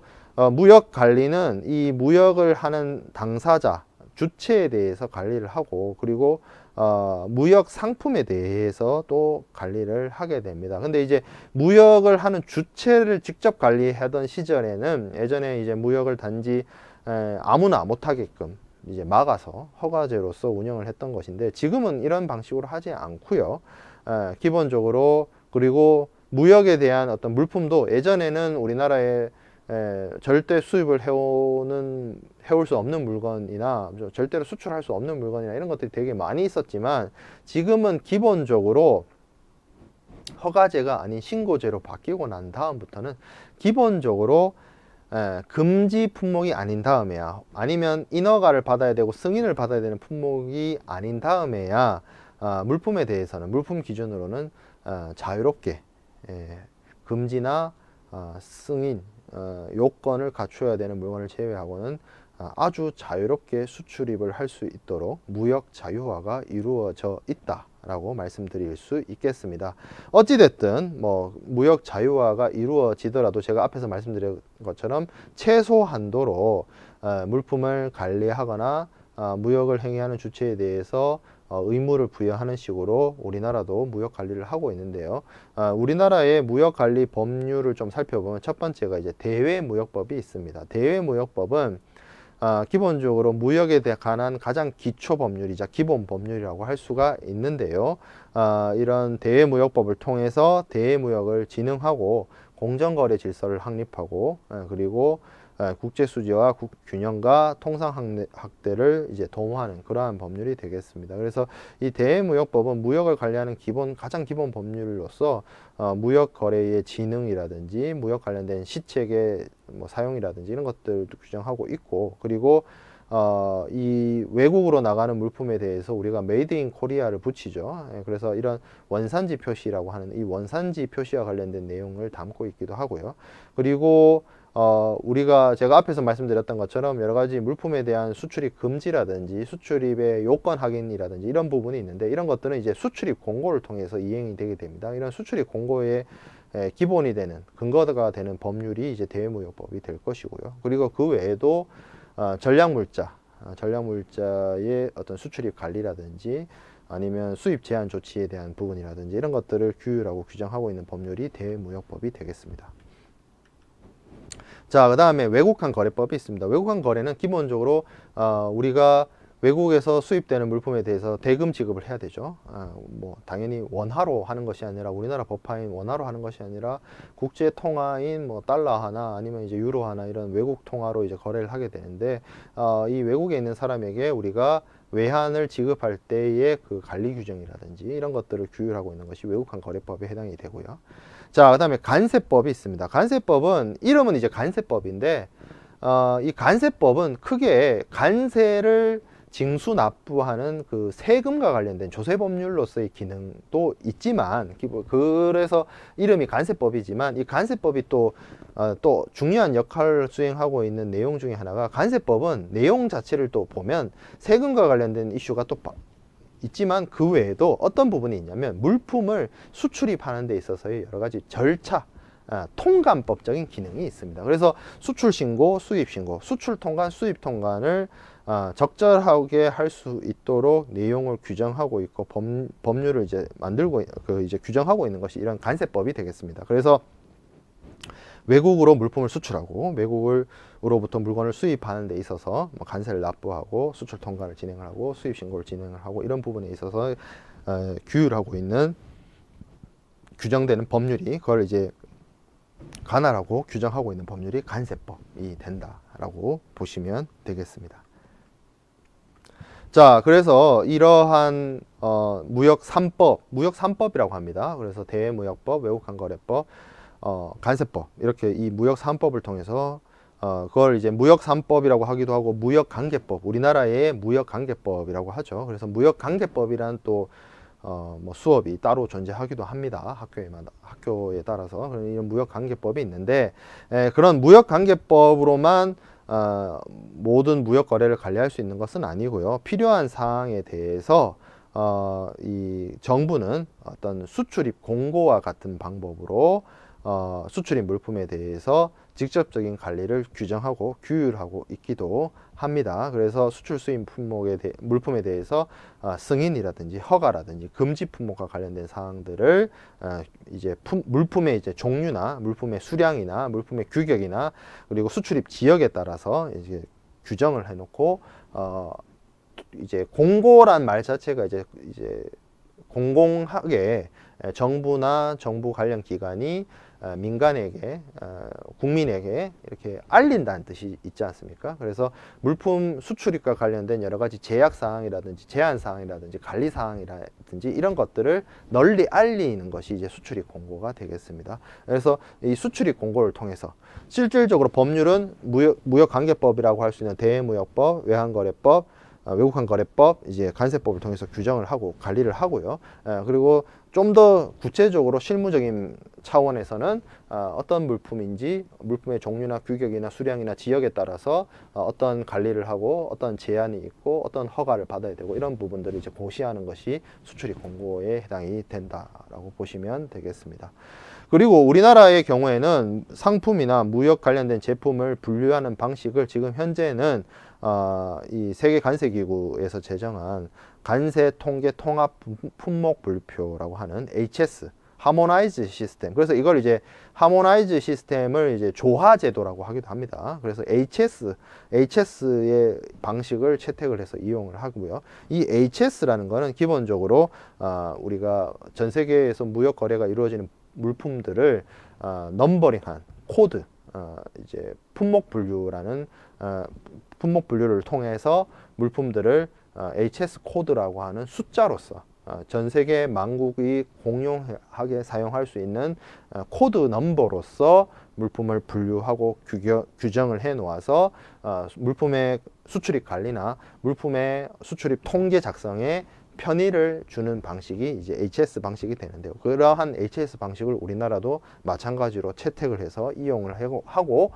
A: 무역 관리는 이 무역을 하는 당사자 주체에 대해서 관리를 하고, 그리고 무역 상품에 대해서 또 관리를 하게 됩니다. 근데 이제 무역을 하는 주체를 직접 관리하던 시절에는 예전에 이제 무역을 단지 아무나 못하게끔 이제 막아서 허가제로서 운영을 했던 것인데, 지금은 이런 방식으로 하지 않고요. 기본적으로, 그리고 무역에 대한 어떤 물품도 예전에는 우리나라에 절대 수입을 해올 수 없는 물건이나 절대로 수출할 수 없는 물건이나 이런 것들이 되게 많이 있었지만, 지금은 기본적으로 허가제가 아닌 신고제로 바뀌고 난 다음부터는 기본적으로 금지 품목이 아닌 다음에야, 아니면 인허가를 받아야 되고 승인을 받아야 되는 품목이 아닌 다음에야 물품에 대해서는, 물품 기준으로는 자유롭게 금지나 승인 요건을 갖춰야 되는 물건을 제외하고는 아주 자유롭게 수출입을 할 수 있도록 무역 자유화가 이루어져 있다라고 말씀드릴 수 있겠습니다. 어찌됐든 뭐 무역 자유화가 이루어지더라도 제가 앞에서 말씀드린 것처럼 최소한도로 물품을 관리하거나 무역을 행위하는 주체에 대해서 의무를 부여하는 식으로 우리나라도 무역 관리를 하고 있는데요. 우리나라의 무역 관리 법률을 좀 살펴보면 첫 번째가 이제 대외무역법이 있습니다. 대외무역법은 기본적으로 무역에 관한 가장 기초 법률이자 기본 법률이라고 할 수가 있는데요. 이런 대외무역법을 통해서 대외무역을 진흥하고 공정거래 질서를 확립하고, 그리고 국제수지와 균형과 통상학대를 이제 도모하는 그러한 법률이 되겠습니다. 그래서 이 대외무역법은 무역을 관리하는 가장 기본 법률로서 무역 거래의 진흥이라든지 무역 관련된 시책의 사용이라든지 이런 것들도 규정하고 있고, 그리고 이 외국으로 나가는 물품에 대해서 우리가 메이드 인 코리아를 붙이죠. 그래서 이런 원산지 표시라고 하는 이 원산지 표시와 관련된 내용을 담고 있기도 하고요. 그리고 제가 앞에서 말씀드렸던 것처럼 여러 가지 물품에 대한 수출입 금지라든지 수출입의 요건 확인이라든지 이런 부분이 있는데, 이런 것들은 이제 수출입 공고를 통해서 이행이 되게 됩니다. 이런 수출입 공고의 기본이 되는, 근거가 되는 법률이 이제 대외무역법이 될 것이고요. 그리고 그 외에도 전략물자의 어떤 수출입 관리라든지 아니면 수입 제한 조치에 대한 부분이라든지 이런 것들을 규율하고 규정하고 있는 법률이 대외무역법이 되겠습니다. 자, 그 다음에 외국환 거래법이 있습니다. 외국환 거래는 기본적으로 우리가 외국에서 수입되는 물품에 대해서 대금 지급을 해야 되죠. 뭐 당연히 원화로 하는 것이 아니라, 우리나라 법화인 원화로 하는 것이 아니라 국제 통화인 뭐 달러 하나 아니면 이제 유로 하나 이런 외국 통화로 이제 거래를 하게 되는데, 이 외국에 있는 사람에게 우리가 외환을 지급할 때의 그 관리 규정이라든지 이런 것들을 규율하고 있는 것이 외국환 거래법에 해당이 되고요. 자, 그 다음에 관세법이 있습니다. 관세법은 이름은 이제 관세법인데, 이 관세법은 크게 관세를 징수 납부하는 그 세금과 관련된 조세법률로서의 기능도 있지만, 그래서 이름이 관세법이지만, 이 관세법이 또 중요한 역할을 수행하고 있는 내용 중에 하나가, 관세법은 내용 자체를 또 보면 세금과 관련된 이슈가 또 있지만, 그 외에도 어떤 부분이 있냐면 물품을 수출입하는 데 있어서의 여러 가지 절차, 통관법적인 기능이 있습니다. 그래서 수출신고, 수입신고, 수출통관, 수입통관을 적절하게 할 수 있도록 내용을 규정하고 있고, 법률을 이제 만들고 이제 규정하고 있는 것이 이런 관세법이 되겠습니다. 그래서 외국으로 물품을 수출하고 외국으로부터 물건을 수입하는 데 있어서 관세를 납부하고 수출 통관을 진행을 하고 수입 신고를 진행을 하고 이런 부분에 있어서 규율하고 있는, 규정되는 법률이, 그걸 이제 관할하고 규정하고 있는 법률이 관세법이 된다라고 보시면 되겠습니다. 자, 그래서 이러한 무역 3법, 무역 3법이라고 합니다. 그래서 대외무역법, 외국환거래법, 관세법, 이렇게 이 무역 3법을 통해서 그걸 이제 무역 3법이라고 하기도 하고 무역관계법, 우리나라의 무역관계법이라고 하죠. 그래서 무역관계법이란 또 뭐 수업이 따로 존재하기도 합니다. 학교에 따라서 이런 무역관계법이 있는데, 그런 무역관계법으로만 모든 무역 거래를 관리할 수 있는 것은 아니고요. 필요한 사항에 대해서 이 정부는 어떤 수출입 공고와 같은 방법으로 수출입 물품에 대해서 직접적인 관리를 규정하고 규율하고 있기도 합니다. 그래서 수출 수입 물품에 대해서 승인이라든지 허가라든지 금지 품목과 관련된 사항들을 이제 물품의 이제 종류나 물품의 수량이나 물품의 규격이나 그리고 수출입 지역에 따라서 이제 규정을 해놓고 이제 공고란 말 자체가 이제 공공하게 정부나 정부 관련 기관이 민간에게 국민에게 이렇게 알린다는 뜻이 있지 않습니까? 그래서 물품 수출입과 관련된 여러 가지 제약 사항이라든지 제한 사항이라든지 관리 사항이라든지 이런 것들을 널리 알리는 것이 이제 수출입 공고가 되겠습니다. 그래서 이 수출입 공고를 통해서 실질적으로 법률은 무역관계법이라고 할 수 있는 대외무역법, 외환거래법, 외국환거래법, 이제 관세법을 통해서 규정을 하고 관리를 하고요. 그리고 좀 더 구체적으로 실무적인 차원에서는 어떤 물품인지 물품의 종류나 규격이나 수량이나 지역에 따라서 어떤 관리를 하고 어떤 제한이 있고 어떤 허가를 받아야 되고 이런 부분들을 이제 고시하는 것이 수출입 공고에 해당이 된다라고 보시면 되겠습니다. 그리고 우리나라의 경우에는 상품이나 무역 관련된 제품을 분류하는 방식을 지금 현재는 이 세계관세기구에서 제정한 관세통계통합품목불표라고 하는 HS 하모나이즈 시스템. 그래서 이걸 이제 하모나이즈 시스템을 이제 조화 제도라고 하기도 합니다. 그래서 HS의 방식을 채택을 해서 이용을 하고요. 이 HS라는 거는 기본적으로 우리가 전 세계에서 무역 거래가 이루어지는 물품들을 넘버링한 코드, 이제 품목 분류라는 품목 분류를 통해서 물품들을 HS 코드라고 하는 숫자로서 전 세계 만국이 공용하게 사용할 수 있는 코드 넘버로서 물품을 분류하고 규정을 해 놓아서 물품의 수출입 관리나 물품의 수출입 통계 작성에 편의를 주는 방식이 이제 HS 방식이 되는데요. 그러한 HS 방식을 우리나라도 마찬가지로 채택을 해서 이용을 하고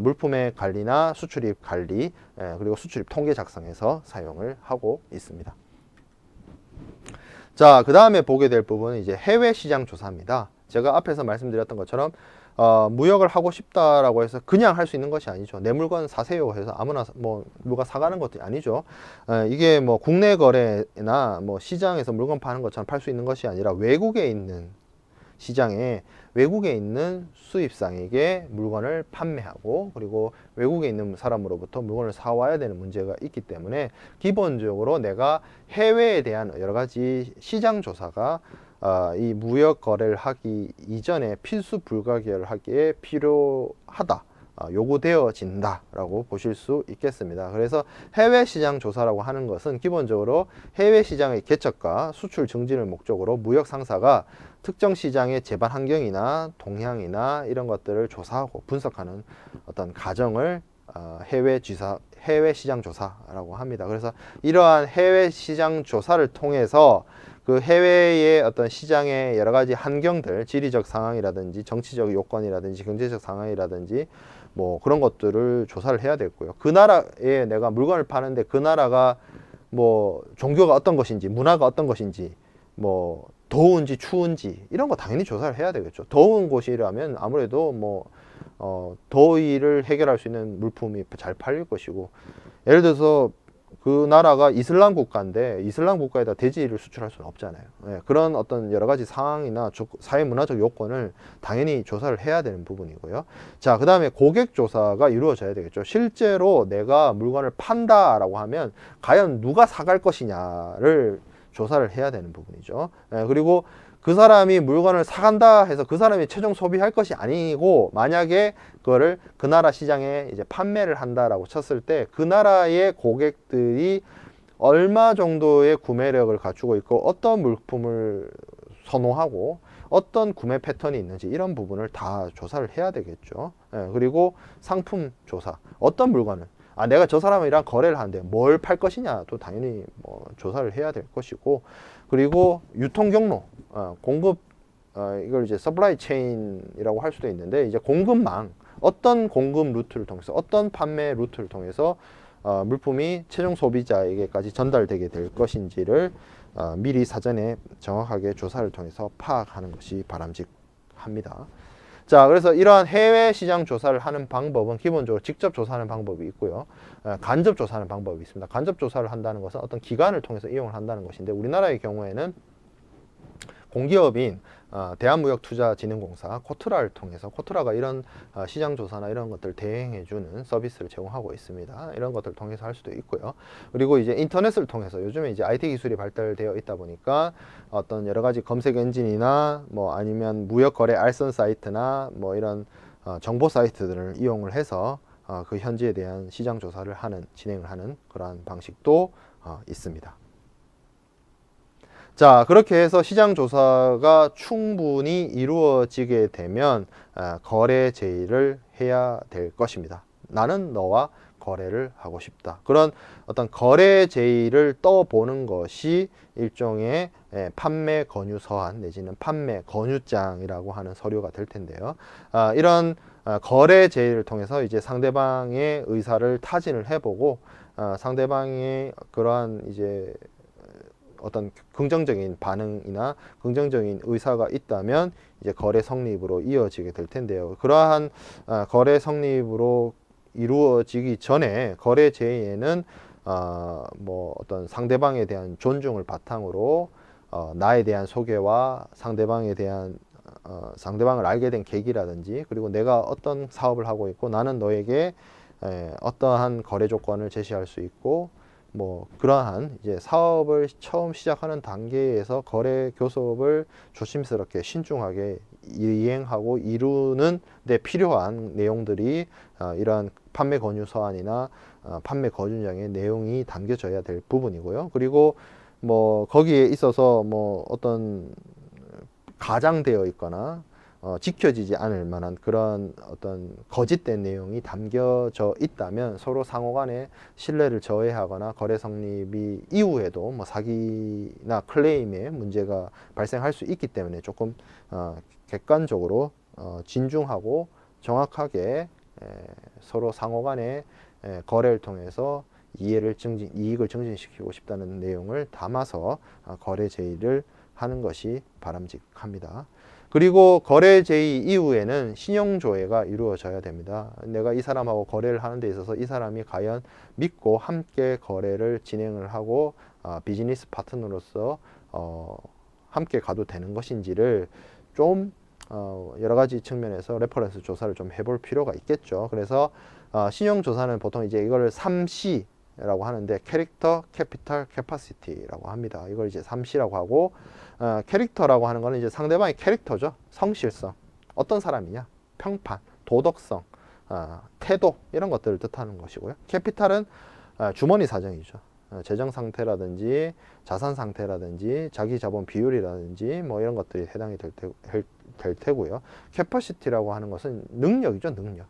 A: 물품의 관리나 수출입 관리 그리고 수출입 통계 작성에서 사용을 하고 있습니다. 자, 그 다음에 보게 될 부분은 이제 해외 시장 조사입니다. 제가 앞에서 말씀드렸던 것처럼 무역을 하고 싶다라고 해서 그냥 할 수 있는 것이 아니죠. 내 물건 사세요 해서 아무나 뭐 누가 사가는 것도 아니죠. 이게 뭐 국내 거래나 뭐 시장에서 물건 파는 것처럼 팔 수 있는 것이 아니라 외국에 있는 시장에 외국에 있는 수입상에게 물건을 판매하고 그리고 외국에 있는 사람으로부터 물건을 사와야 되는 문제가 있기 때문에 기본적으로 내가 해외에 대한 여러 가지 시장 조사가 이 무역 거래를 하기 이전에 필수 불가결 하기에 필요하다, 요구되어진다라고 보실 수 있겠습니다. 그래서 해외 시장 조사라고 하는 것은 기본적으로 해외 시장의 개척과 수출 증진을 목적으로 무역 상사가 특정 시장의 재반 환경이나 동향이나 이런 것들을 조사하고 분석하는 어떤 과정을 해외 시장 조사라고 합니다. 그래서 이러한 해외 시장 조사를 통해서 그 해외의 어떤 시장의 여러 가지 환경들, 지리적 상황이라든지 정치적 요건이라든지 경제적 상황이라든지 뭐 그런 것들을 조사를 해야 되고요. 그 나라에 내가 물건을 파는데 그 나라가 뭐 종교가 어떤 것인지, 문화가 어떤 것인지, 뭐 더운지 추운지 이런 거 당연히 조사를 해야 되겠죠. 더운 곳이라면 아무래도 뭐 더위를 해결할 수 있는 물품이 잘 팔릴 것이고, 예를 들어서 그 나라가 이슬람 국가인데 이슬람 국가에다 돼지를 수출할 수는 없잖아요. 그런 어떤 여러 가지 상황이나 사회 문화적 요건을 당연히 조사를 해야 되는 부분이고요. 자, 그 다음에 고객 조사가 이루어져야 되겠죠. 실제로 내가 물건을 판다라고 하면 과연 누가 사갈 것이냐를 조사를 해야 되는 부분이죠. 그리고 그 사람이 물건을 사간다 해서 그 사람이 최종 소비할 것이 아니고, 만약에 그거를 그 나라 시장에 이제 판매를 한다라고 쳤을 때 그 나라의 고객들이 얼마 정도의 구매력을 갖추고 있고 어떤 물품을 선호하고 어떤 구매 패턴이 있는지 이런 부분을 다 조사를 해야 되겠죠. 예, 그리고 상품 조사, 어떤 물건을 내가 저 사람이랑 거래를 하는데 뭘 팔 것이냐도 당연히 뭐 조사를 해야 될 것이고, 그리고 유통 경로, 공급, 이걸 이제 서플라이 체인이라고 할 수도 있는데, 이제 공급망, 어떤 공급 루트를 통해서 어떤 판매 루트를 통해서 물품이 최종 소비자에게까지 전달되게 될 것인지를 미리 사전에 정확하게 조사를 통해서 파악하는 것이 바람직합니다. 자, 그래서 이러한 해외 시장 조사를 하는 방법은 기본적으로 직접 조사하는 방법이 있고요. 간접 조사하는 방법이 있습니다. 간접 조사를 한다는 것은 어떤 기관을 통해서 이용을 한다는 것인데, 우리나라의 경우에는 공기업인 대한무역투자진흥공사 코트라를 통해서, 코트라가 이런 시장 조사나 이런 것들을 대행해주는 서비스를 제공하고 있습니다. 이런 것들을 통해서 할 수도 있고요. 그리고 이제 인터넷을 통해서, 요즘에 이제 IT 기술이 발달되어 있다 보니까 어떤 여러 가지 검색 엔진이나 뭐 아니면 무역거래 알선 사이트나 뭐 이런 정보 사이트들을 이용을 해서 그 현지에 대한 시장 조사를 진행을 하는 그러한 방식도 있습니다. 자, 그렇게 해서 시장 조사가 충분히 이루어지게 되면 거래 제의를 해야 될 것입니다. 나는 너와 거래를 하고 싶다. 그런 어떤 거래 제의를 떠보는 것이 일종의 판매 권유 서한 내지는 판매 권유장이라고 하는 서류가 될 텐데요. 이런 거래 제의를 통해서 이제 상대방의 의사를 타진을 해보고 상대방의 그러한 이제 어떤 긍정적인 반응이나 긍정적인 의사가 있다면 이제 거래 성립으로 이어지게 될 텐데요. 그러한 거래 성립으로 이루어지기 전에 거래 제의에는 뭐 어떤 상대방에 대한 존중을 바탕으로 나에 대한 소개와 상대방에 대한 상대방을 알게 된 계기라든지, 그리고 내가 어떤 사업을 하고 있고 나는 너에게 어떠한 거래 조건을 제시할 수 있고, 뭐 그러한 이제 사업을 처음 시작하는 단계에서 거래 교섭을 조심스럽게 신중하게 이행하고 이루는 데 필요한 내용들이 이러한 판매 권유 서한이나 판매 권유장의 내용이 담겨져야 될 부분이고요. 그리고 뭐 거기에 있어서 뭐 어떤 가장되어 있거나 지켜지지 않을 만한 그런 어떤 거짓된 내용이 담겨져 있다면 서로 상호간에 신뢰를 저해하거나 거래 성립이 이후에도 뭐 사기나 클레임에 문제가 발생할 수 있기 때문에 조금 객관적으로 진중하고 정확하게 서로 상호간에 거래를 통해서 이익을 증진시키고 싶다는 내용을 담아서 거래 제의를 하는 것이 바람직합니다. 그리고 거래 제의 이후에는 신용조회가 이루어져야 됩니다. 내가 이 사람하고 거래를 하는 데 있어서 이 사람이 과연 믿고 함께 거래를 진행을 하고 비즈니스 파트너로서 함께 가도 되는 것인지를 좀 여러 가지 측면에서 레퍼런스 조사를 좀 해볼 필요가 있겠죠. 그래서 신용조사는 보통 이제 이걸 3C라고 하는데 캐릭터, 캐피탈, 캐파시티라고 합니다. 이걸 이제 3C라고 하고, 캐릭터라고 하는 거는 이제 상대방의 캐릭터죠. 성실성, 어떤 사람이냐, 평판, 도덕성, 태도, 이런 것들을 뜻하는 것이고요. 캐피탈은 주머니 사정이죠. 재정 상태라든지 자산 상태라든지 자기 자본 비율이라든지 뭐 이런 것들이 해당이 될 테고요. 캐퍼시티라고 하는 것은 능력이죠. 능력.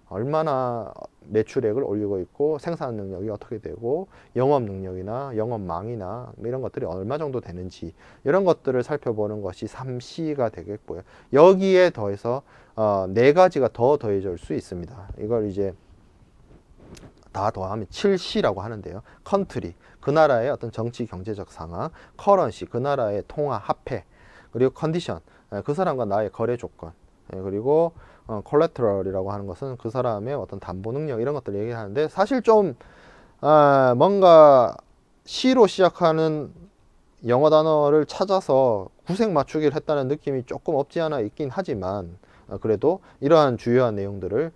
A: 얼마나 매출액을 올리고 있고 생산 능력이 어떻게 되고 영업 능력이나 영업망이나 이런 것들이 얼마 정도 되는지, 이런 것들을 살펴보는 것이 3C가 되겠고요. 여기에 더해서 4가지가 더 더해질 수 있습니다. 이걸 이제 다 더하면 7C라고 하는데요. 컨트리, 그 나라의 어떤 정치 경제적 상황, 커런시, 그 나라의 통화 화폐, 그리고 컨디션, 그 사람과 나의 거래 조건, 그리고 콜레트럴이라고 하는 것은 그 사람의 어떤 담보 능력, 이런 것들을 얘기하는데, 사실 좀 뭔가 C로 시작하는 영어 단어를 찾아서 구색 맞추기를 했다는 느낌이 조금 없지 않아 있긴 하지만 그래도 이러한 주요한 내용들을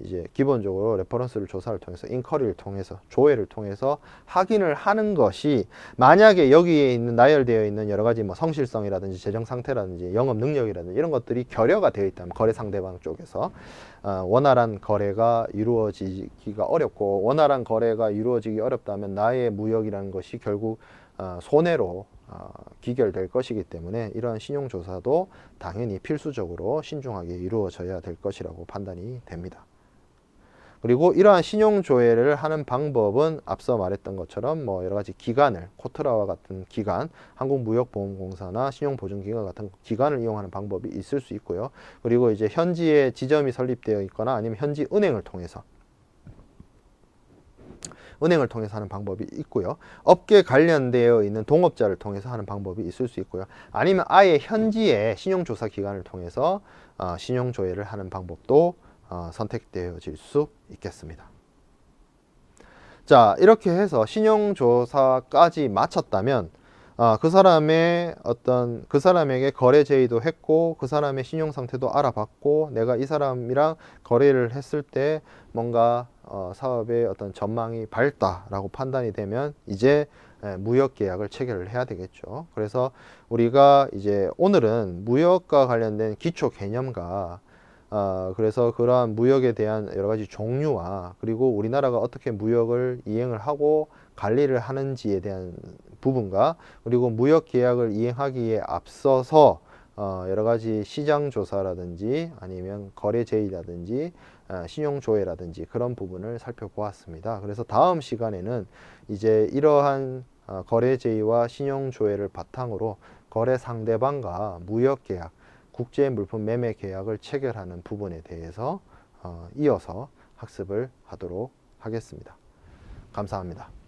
A: 이제 기본적으로 레퍼런스를 조사를 통해서 인커리를 통해서 조회를 통해서 확인을 하는 것이 만약에 여기에 있는 나열되어 있는 여러 가지 뭐 성실성이라든지 재정 상태라든지 영업 능력이라든지 이런 것들이 결여가 되어 있다면 거래 상대방 쪽에서 원활한 거래가 이루어지기가 어렵고 원활한 거래가 이루어지기 어렵다면 나의 무역이라는 것이 결국 손해로 기결될 것이기 때문에 이러한 신용조사도 당연히 필수적으로 신중하게 이루어져야 될 것이라고 판단이 됩니다. 그리고 이러한 신용조회를 하는 방법은 앞서 말했던 것처럼 뭐 여러 가지 기관을 코트라와 같은 기관, 한국무역보험공사나 신용보증기관 같은 기관을 이용하는 방법이 있을 수 있고요. 그리고 이제 현지에 지점이 설립되어 있거나 아니면 현지 은행을 통해서 하는 방법이 있고요. 업계 관련되어 있는 동업자를 통해서 하는 방법이 있을 수 있고요. 아니면 아예 현지의 신용조사 기관을 통해서 신용조회를 하는 방법도 선택되어질 수 있겠습니다. 자, 이렇게 해서 신용조사까지 마쳤다면 그 사람에게 거래 제의도 했고 그 사람의 신용 상태도 알아봤고 내가 이 사람이랑 거래를 했을 때 뭔가 사업의 어떤 전망이 밝다라고 판단이 되면 이제 무역 계약을 체결을 해야 되겠죠. 그래서 우리가 이제 오늘은 무역과 관련된 기초 개념과 그래서 그러한 무역에 대한 여러 가지 종류와 그리고 우리나라가 어떻게 무역을 이행을 하고 관리를 하는지에 대한 부분과 그리고 무역 계약을 이행하기에 앞서서 여러 가지 시장 조사라든지 아니면 거래 제의라든지 신용 조회라든지 그런 부분을 살펴보았습니다. 그래서 다음 시간에는 이제 이러한 거래 제의와 신용 조회를 바탕으로 거래 상대방과 무역 계약, 국제 물품 매매 계약을 체결하는 부분에 대해서 이어서 학습을 하도록 하겠습니다. 감사합니다.